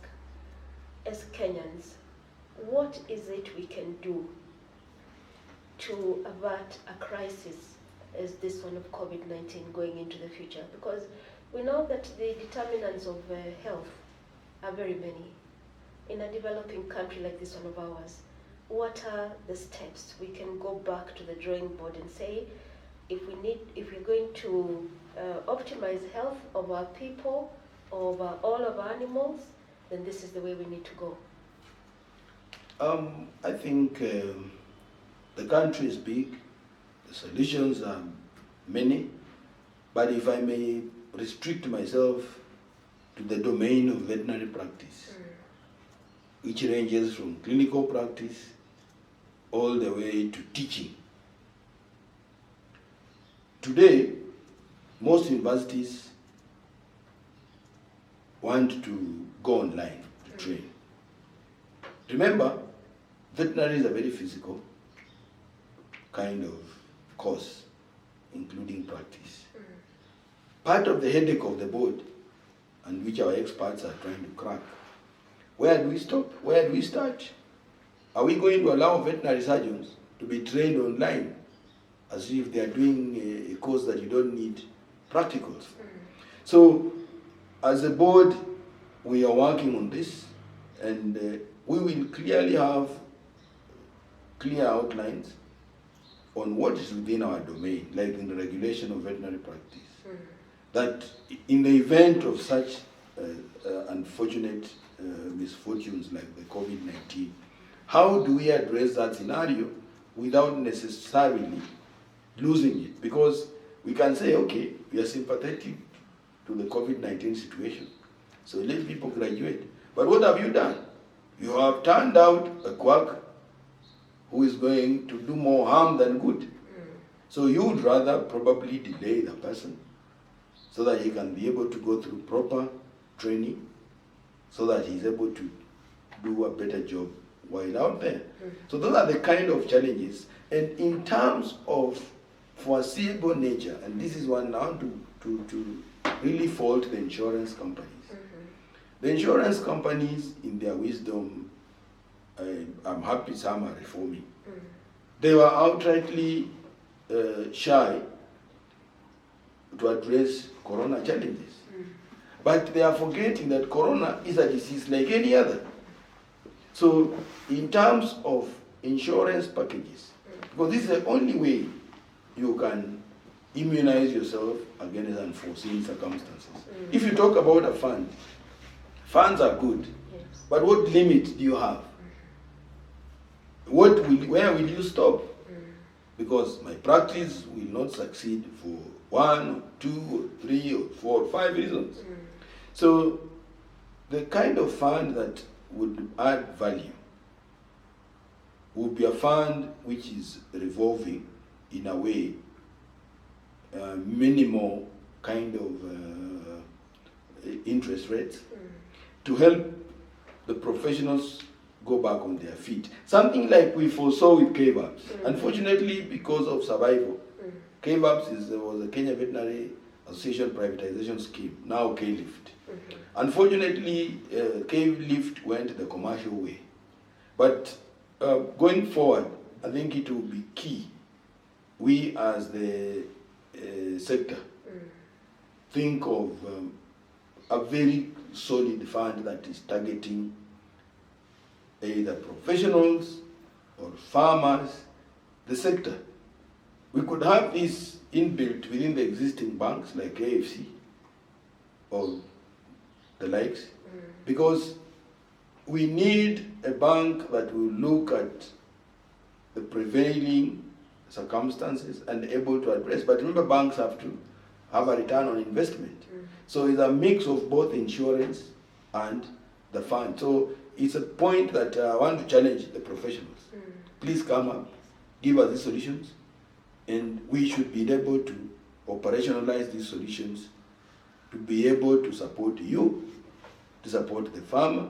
as Kenyans, what is it we can do to avert a crisis as this one of COVID-19 going into the future? Because we know that the determinants of health are very many. In a developing country like this one of ours, what are the steps? We can go back to the drawing board and say, if we're going to optimize health of our people, of all of our animals, then this is the way we need to go. I think the country is big, the solutions are many, but if I may restrict myself to the domain of veterinary practice, which ranges from clinical practice all the way to teaching. Today, most universities want to go online to train. Remember, veterinary is a very physical kind of course, including practice. Part of the headache of the board, and which our experts are trying to crack, where do we stop? Where do we start? Are we going to allow veterinary surgeons to be trained online as if they are doing a course that you don't need practicals? So, as a board, we are working on this, and we will clearly have clear outlines on what is within our domain, like in the regulation of veterinary practice. That in the event of such unfortunate misfortunes like the COVID-19, how do we address that scenario without necessarily losing it? Because we can say, okay, we are sympathetic to the COVID-19 situation, so let people graduate. But what have you done? You have turned out a quack who is going to do more harm than good. So you would rather probably delay the person so that he can be able to go through proper training, so that he's able to do a better job while out there. So those are the kind of challenges. And in terms of foreseeable nature, and this is one now to really fault the insurance companies. The insurance companies, in their wisdom, I'm happy some are reforming. They were outrightly shy to address corona challenges. But they are forgetting that corona is a disease like any other. So in terms of insurance packages, because this is the only way you can immunize yourself against unforeseen circumstances. If you talk about a fund, Funds are good, Yes. but what limit do you have? Where will you stop? Because my practice will not succeed for 1, or 2, or 3, or 4, or 5 reasons. So the kind of fund that would add value would be a fund which is revolving in a way, minimal kind of interest rates to help the professionals go back on their feet. Something like we foresaw with KVAPs. Unfortunately, because of survival, KVAPs was the Kenya Veterinary Association privatization scheme, now K-Lift. Unfortunately, K-Lift went the commercial way. But going forward, I think it will be key. We as the sector think of a very solid fund that is targeting either professionals or farmers, the sector. We could have this inbuilt within the existing banks like AFC or the likes, because we need a bank that will look at the prevailing circumstances and able to address. But remember, banks have to have a return on investment. So it's a mix of both insurance and the fund. So it's a point that I want to challenge the professionals. Please come up, give us these solutions, and we should be able to operationalize these solutions to be able to support you, to support the farmer,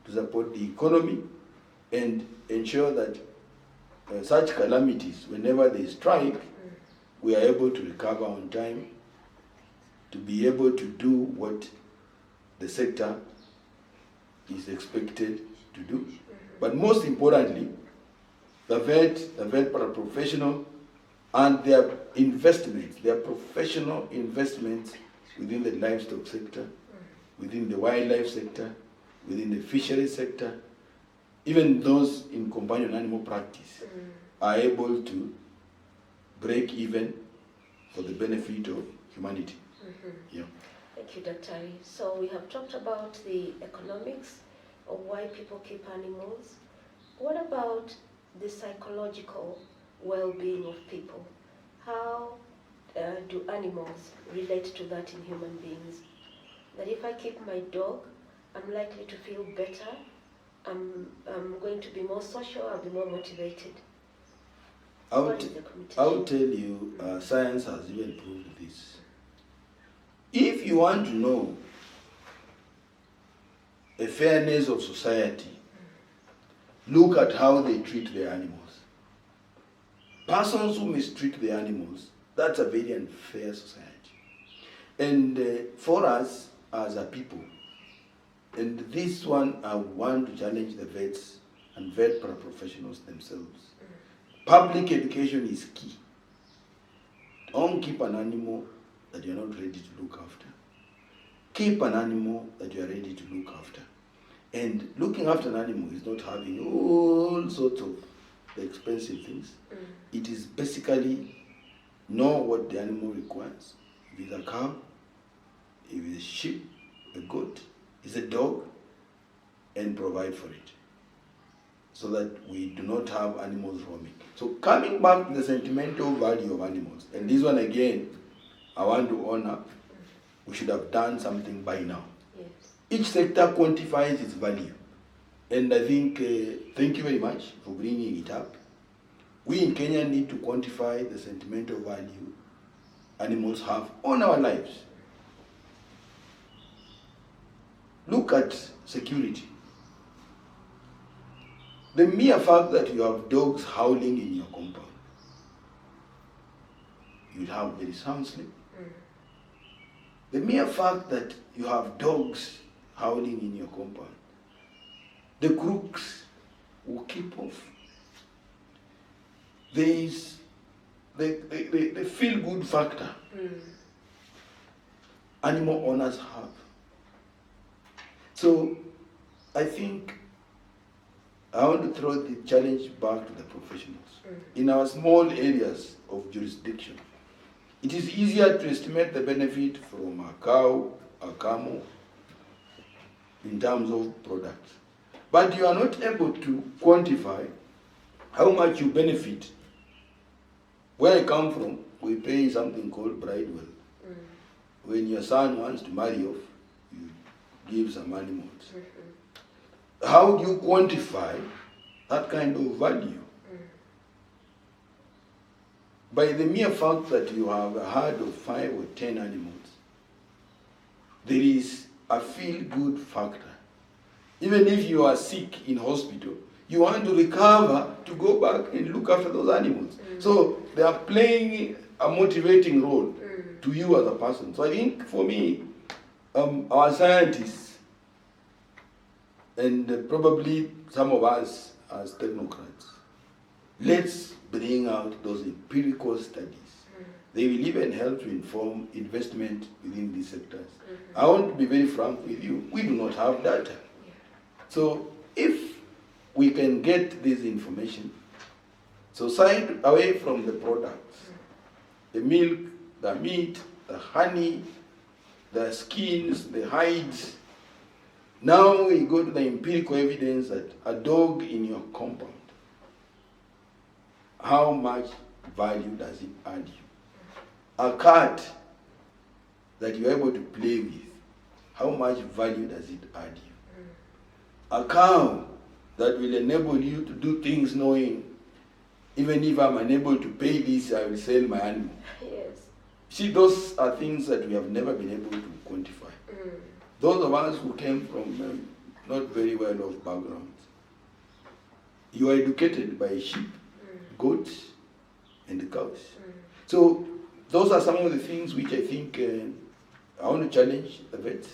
to support the economy, and ensure that such calamities, whenever they strike, we are able to recover on time, to be able to do what the sector is expected to do. But most importantly, the vet paraprofessional and their investments, their professional investments within the livestock sector, within the wildlife sector, within the fishery sector, even those in companion animal practice are able to break even for the benefit of humanity. Yeah. Thank you, Dr. Ali. So we have talked about the economics of why people keep animals. What about the psychological well-being of people? How do animals relate to that in human beings? That if I keep my dog, I'm likely to feel better, I'm going to be more social, I'll be more motivated. I will tell you, science has even proved this. If you want to know the fairness of society, look at how they treat their animals. Persons who mistreat the animals, that's a very unfair society. And for us as a people, and this one I want to challenge the vets and vet paraprofessionals themselves. Public education is key. Don't keep an animal that you're not ready to look after. Keep an animal that you are ready to look after. And looking after an animal is not having all sorts of the expensive things. It is basically know what the animal requires. If it's a cow, if it's a sheep, a goat, it's a dog, and provide for it, so that we do not have animals roaming. So coming back to the sentimental value of animals, and this one again, I want to honor, we should have done something by now. Yes. Each sector quantifies its value. And I think, thank you very much for bringing it up. We in Kenya need to quantify the sentimental value animals have on our lives. Look at security. The mere fact that you have dogs howling in your compound, you'll have very sound sleep. The mere fact that you have dogs howling in your compound, the crooks will keep off. There is the feel-good factor animal owners have. So I think I want to throw the challenge back to the professionals. In our small areas of jurisdiction, it is easier to estimate the benefit from a cow, a camel, in terms of products. But you are not able to quantify how much you benefit. Where I come from, we pay something called bridewell. When your son wants to marry off, you give some animals. How do you quantify that kind of value? By the mere fact that you have a herd of 5 or 10 animals, there is a feel-good factor. Even if you are sick in hospital, you want to recover to go back and look after those animals. So they are playing a motivating role to you as a person. So I think for me, our scientists and probably some of us as technocrats, let's bring out those empirical studies. They will even help to inform investment within these sectors. I want to be very frank with you, we do not have data. So if we can get this information, so side away from the products, the milk, the meat, the honey, the skins, the hides, now we go to the empirical evidence that a dog in your compound, how much value does it add you? A cat that you're able to play with, how much value does it add you? A cow that will enable you to do things knowing, even if I'm unable to pay this, I will sell my animal. Yes. See, those are things that we have never been able to quantify. Those of us who came from not very well off backgrounds, you are educated by sheep, goats, and cows. So those are some of the things which I think I want to challenge the vets.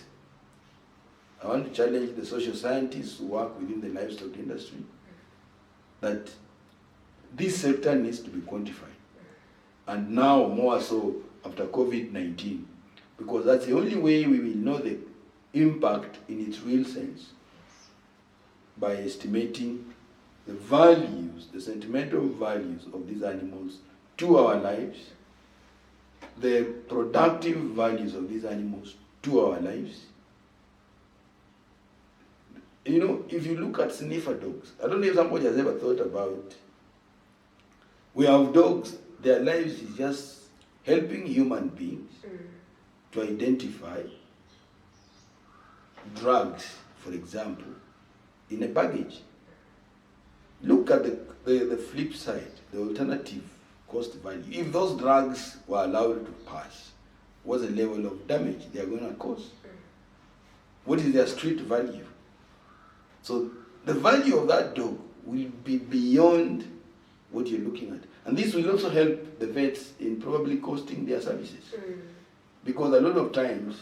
I want to challenge the social scientists who work within the livestock industry, that this sector needs to be quantified. And now more so after COVID-19, because that's the only way we will know the impact in its real sense, by estimating the values, the sentimental values of these animals to our lives, the productive values of these animals to our lives. You know, if you look at sniffer dogs, I don't know if somebody has ever thought about, we have dogs, their lives is just helping human beings to identify drugs, for example, in a baggage. Look at the flip side, the alternative cost value. If those drugs were allowed to pass, what's the level of damage they are going to cause? What is their street value? So the value of that dog will be beyond what you're looking at. And this will also help the vets in probably costing their services. Because a lot of times,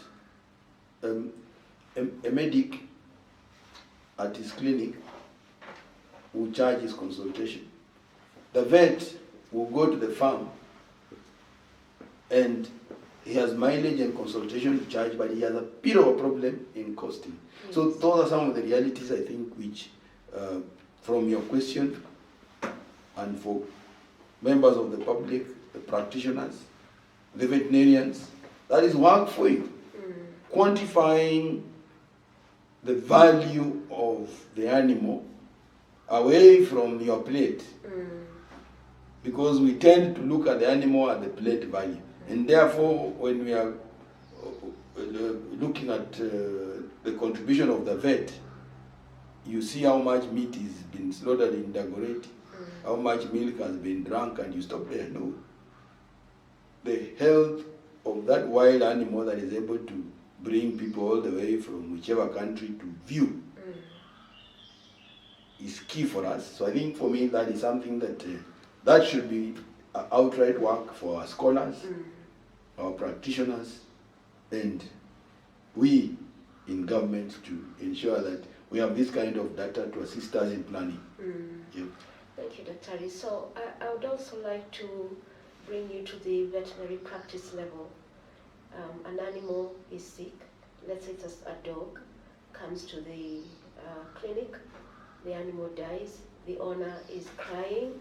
a medic at his clinic will charge his consultation. The vet will go to the farm and he has mileage and consultation to charge, but he has a bit of a problem in costing. Yes. So those are some of the realities, I think, which, from your question, and for members of the public, the practitioners, the veterinarians, that is work for you. Quantifying the value of the animal away from your plate. Because we tend to look at the animal at the plate value. And therefore, when we are looking at the contribution of the vet, you see how much meat is been slaughtered in Dagoretti, how much milk has been drunk, and you stop there. No. The health of that wild animal that is able to bring people all the way from whichever country to view is key for us. So I think for me that is something that that should be outright work for our scholars, our practitioners, and we in government to ensure that we have this kind of data to assist us in planning. Yeah. Thank you, Dr. Ali. So I would also like to bring you to the veterinary practice level. An animal is sick, let's say it's a dog, comes to the clinic, the animal dies, the owner is crying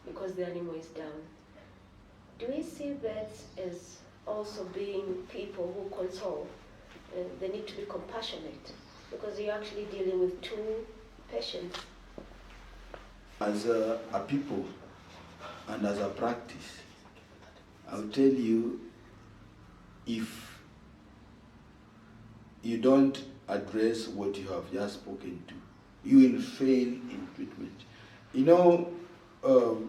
because the animal is down. Do we see vets as also being people who console? They need to be compassionate Because you're actually dealing with two patients. As a people and as a practice, I'll tell you, if you don't address what you have just spoken to, you will fail in treatment. You know,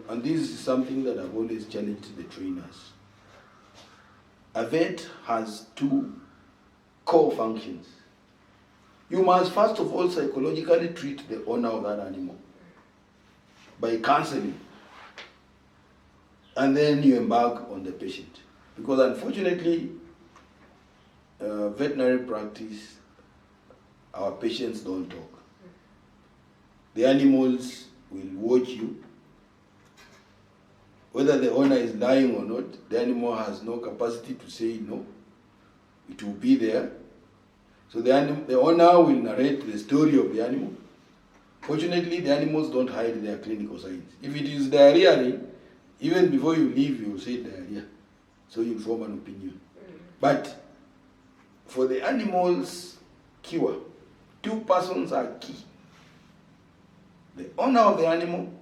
and this is something that I've always challenged the trainers. A vet has two core functions. You must first of all psychologically treat the owner of that animal by counseling, and then you embark on the patient. Because unfortunately, veterinary practice, our patients don't talk. The animals will watch you. Whether the owner is lying or not, the animal has no capacity to say no. It will be there. So the owner will narrate the story of the animal. Fortunately, the animals don't hide their clinical signs. If it is diarrhea, even before you leave, you will say diarrhea. So you form an opinion. But for the animal's cure, two persons are key. The owner of the animal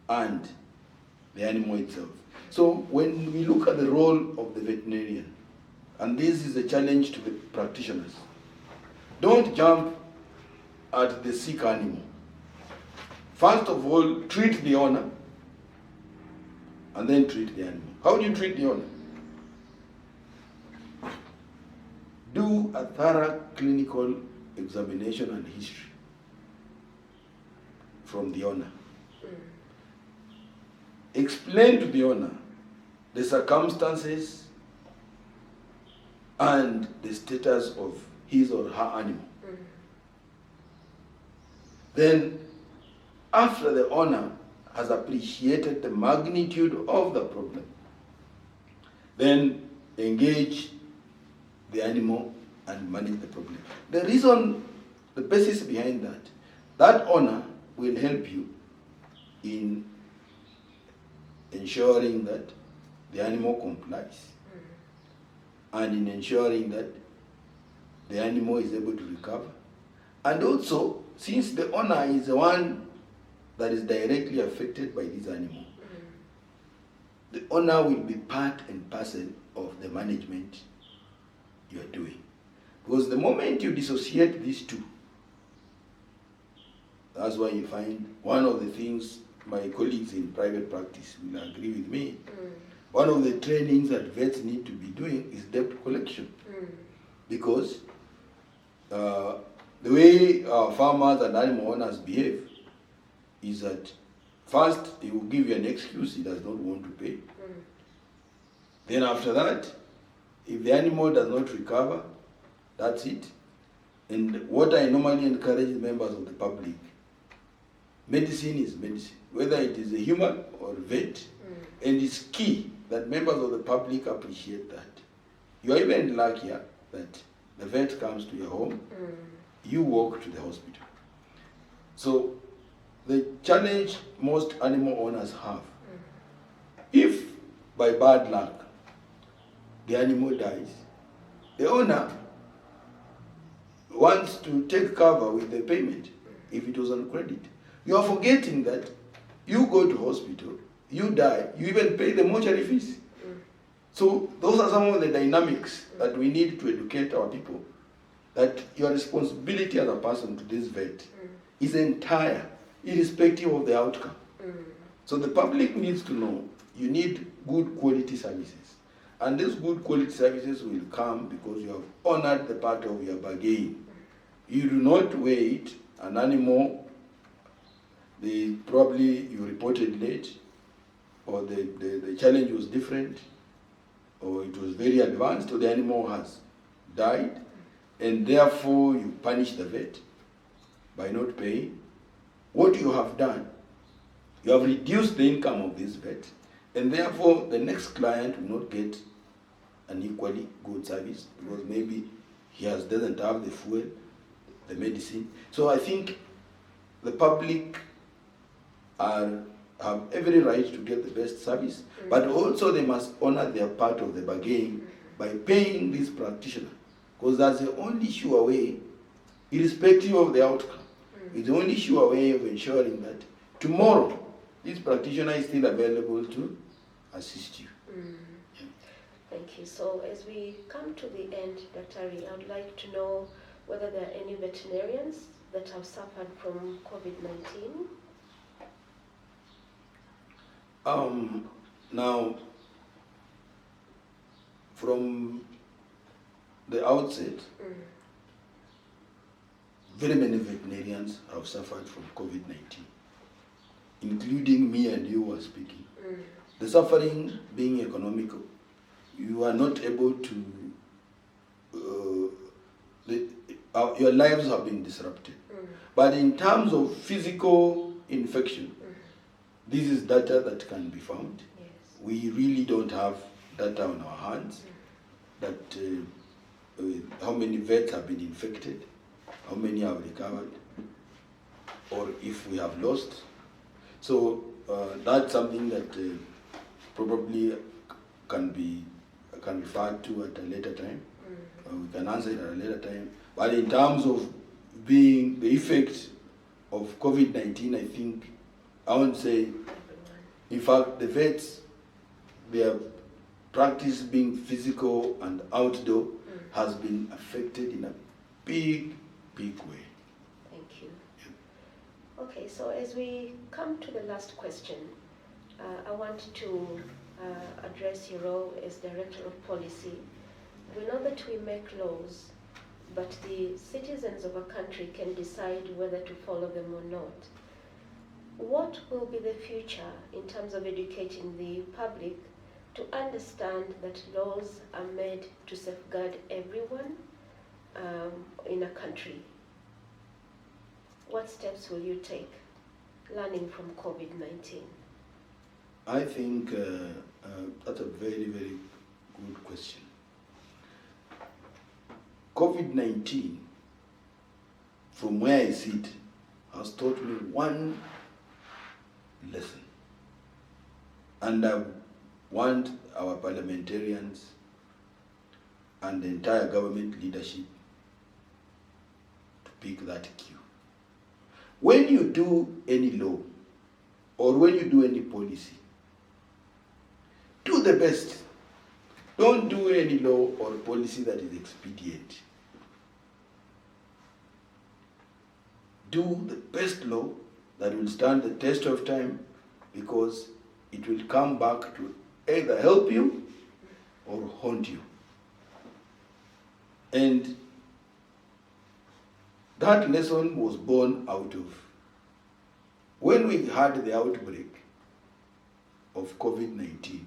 and the animal itself. So when we look at the role of the veterinarian, and this is a challenge to the practitioners, don't jump at the sick animal. First of all, treat the owner, and then treat the animal. How do you treat the owner? Do a thorough clinical examination and history from the owner. Explain to the owner the circumstances and the status of his or her animal. Then, after the owner has appreciated the magnitude of the problem, then engage the animal and manage the problem. The reason, the basis behind that owner will help you in ensuring that the animal complies and in ensuring that the animal is able to recover. And also, since the owner is the one that is directly affected by this animal, the owner will be part and parcel of the management you are doing. Because the moment you dissociate these two, that's why you find one of the things my colleagues in private practice will agree with me. One of the trainings that vets need to be doing is debt collection. Because the way farmers and animal owners behave is that first he will give you an excuse he does not want to pay. Then after that, if the animal does not recover, that's it. And what I normally encourage members of the public, medicine is medicine, whether it is a human or a vet, and it's key that members of the public appreciate that. You are even luckier that the vet comes to your home, you walk to the hospital. So the challenge most animal owners have, if by bad luck the animal dies, the owner wants to take cover with the payment if it was on credit. You are forgetting that you go to hospital, you die, you even pay the mortuary fees. So those are some of the dynamics that we need to educate our people, that your responsibility as a person to this vet is entire, irrespective of the outcome. So the public needs to know you need good quality services. And these good quality services will come because you have honored the part of your bargain. You do not wait an animal, probably you reported late, or the challenge was different, or it was very advanced, or the animal has died, and therefore you punish the vet by not paying. What you have done, you have reduced the income of this vet, and therefore the next client will not get an equally good service because maybe he doesn't have the fuel, the medicine. So I think the public have every right to get the best service, but also they must honor their part of the bargain by paying this practitioner, because that's the only sure way irrespective of the outcome. It's the only sure way of ensuring that tomorrow this practitioner is still available to assist you. Yeah. Thank you. So as we come to the end, Dr. Ari, I would like to know whether there are any veterinarians that have suffered from COVID-19. Now, from the outset, very many veterinarians have suffered from COVID-19, including me and you were speaking. The suffering being economical. You are not able to, your lives have been disrupted. But in terms of physical infection, this is data that can be found. Yes. We really don't have data on our hands that how many vets have been infected, how many have recovered, or if we have lost. So that's something that probably can be referred to at a later time. We can answer it at a later time. But in terms of being the effect of COVID-19, I think I won't say, in fact, the vets, their practice being physical and outdoor has been affected in a big, big way. Thank you. Yeah. Okay, so as we come to the last question, I want to address your role as Director of Policy. We know that we make laws, but the citizens of a country can decide whether to follow them or not. What will be the future in terms of educating the public to understand that laws are made to safeguard everyone in a country? What steps will you take, learning from COVID-19? I think that's a very, very good question. COVID-19, from where I sit, has taught me one lesson. And I want our parliamentarians and the entire government leadership to pick that cue. When you do any law or when you do any policy, do the best. Don't do any law or policy that is expedient. Do the best law that will stand the test of time, because it will come back to either help you or haunt you. And that lesson was born out of when we had the outbreak of COVID-19.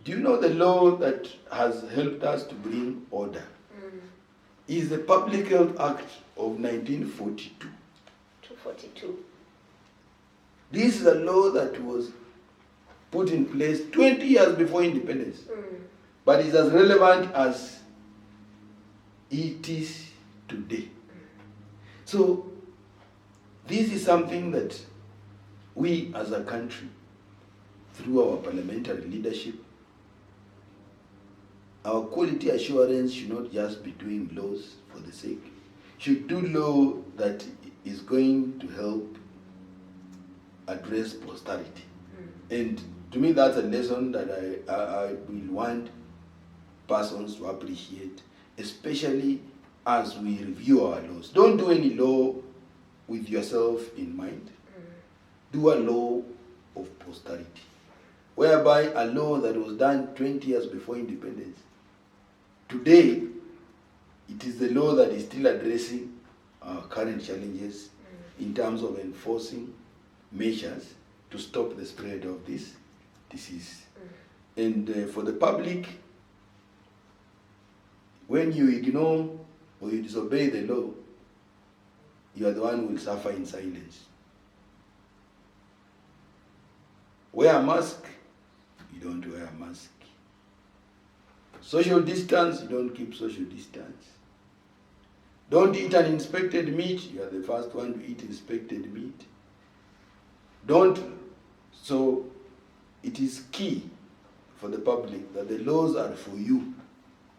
Do you know the law that has helped us to bring order? Is the Public Health Act of 1942. 242. This is a law that was put in place 20 years before independence, but is as relevant as it is today. So this is something that we as a country, through our parliamentary leadership, our quality assurance should not just be doing laws for the sake. Should do law that is going to help address posterity. And to me, that's a lesson that I will want persons to appreciate, especially as we review our laws. Don't do any law with yourself in mind. Do a law of posterity, whereby a law that was done 20 years before independence, today, it is the law that is still addressing our current challenges in terms of enforcing measures to stop the spread of this disease. And for the public, when you ignore or you disobey the law, you are the one who will suffer in silence. Wear a mask, you don't wear a mask. Social distance, you don't keep social distance. Don't eat an inspected meat, you are the first one to eat inspected meat. So it is key for the public that the laws are for you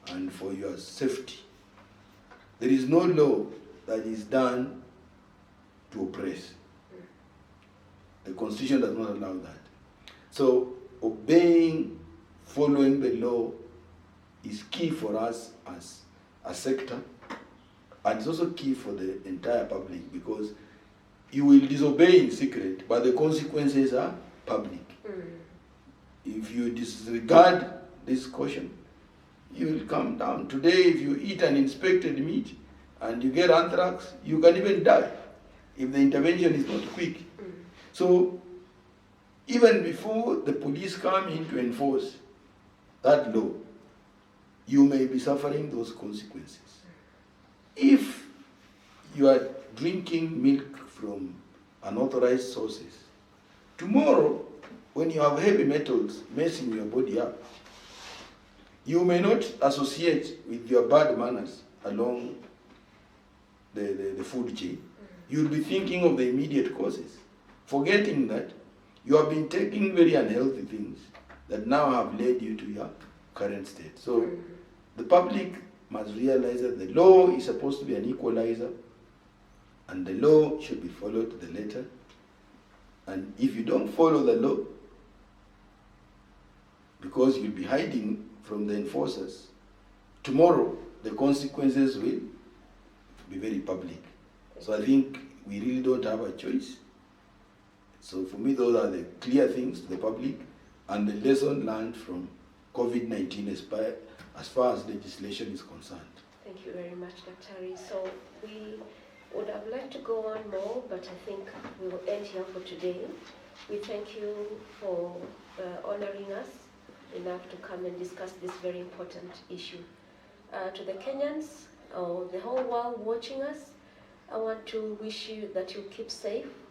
and for your safety. There is no law that is done to oppress. The Constitution does not allow that. So obeying, following the law is key for us as a sector, and it's also key for the entire public, because you will disobey in secret, but the consequences are public. If you disregard this caution, you will come down. Today, if you eat an inspected meat and you get anthrax, you can even die if the intervention is not quick. So even before the police come in to enforce that law, you may be suffering those consequences. If you are drinking milk from unauthorized sources, tomorrow, when you have heavy metals messing your body up, you may not associate with your bad manners along the food chain. You'll be thinking of the immediate causes, forgetting that you have been taking very unhealthy things that now have led you to your current state. So the public must realize that the law is supposed to be an equalizer, and the law should be followed to the letter. And if you don't follow the law, because you'll be hiding from the enforcers, tomorrow the consequences will be very public. So I think we really don't have a choice. So for me, those are the clear things to the public and the lesson learned from COVID-19 as far as legislation is concerned. Thank you very much, Dr. So we would have liked to go on more, but I think we will end here for today. We thank you for honoring us enough to come and discuss this very important issue. To the Kenyans or the whole world watching us, I want to wish you that you keep safe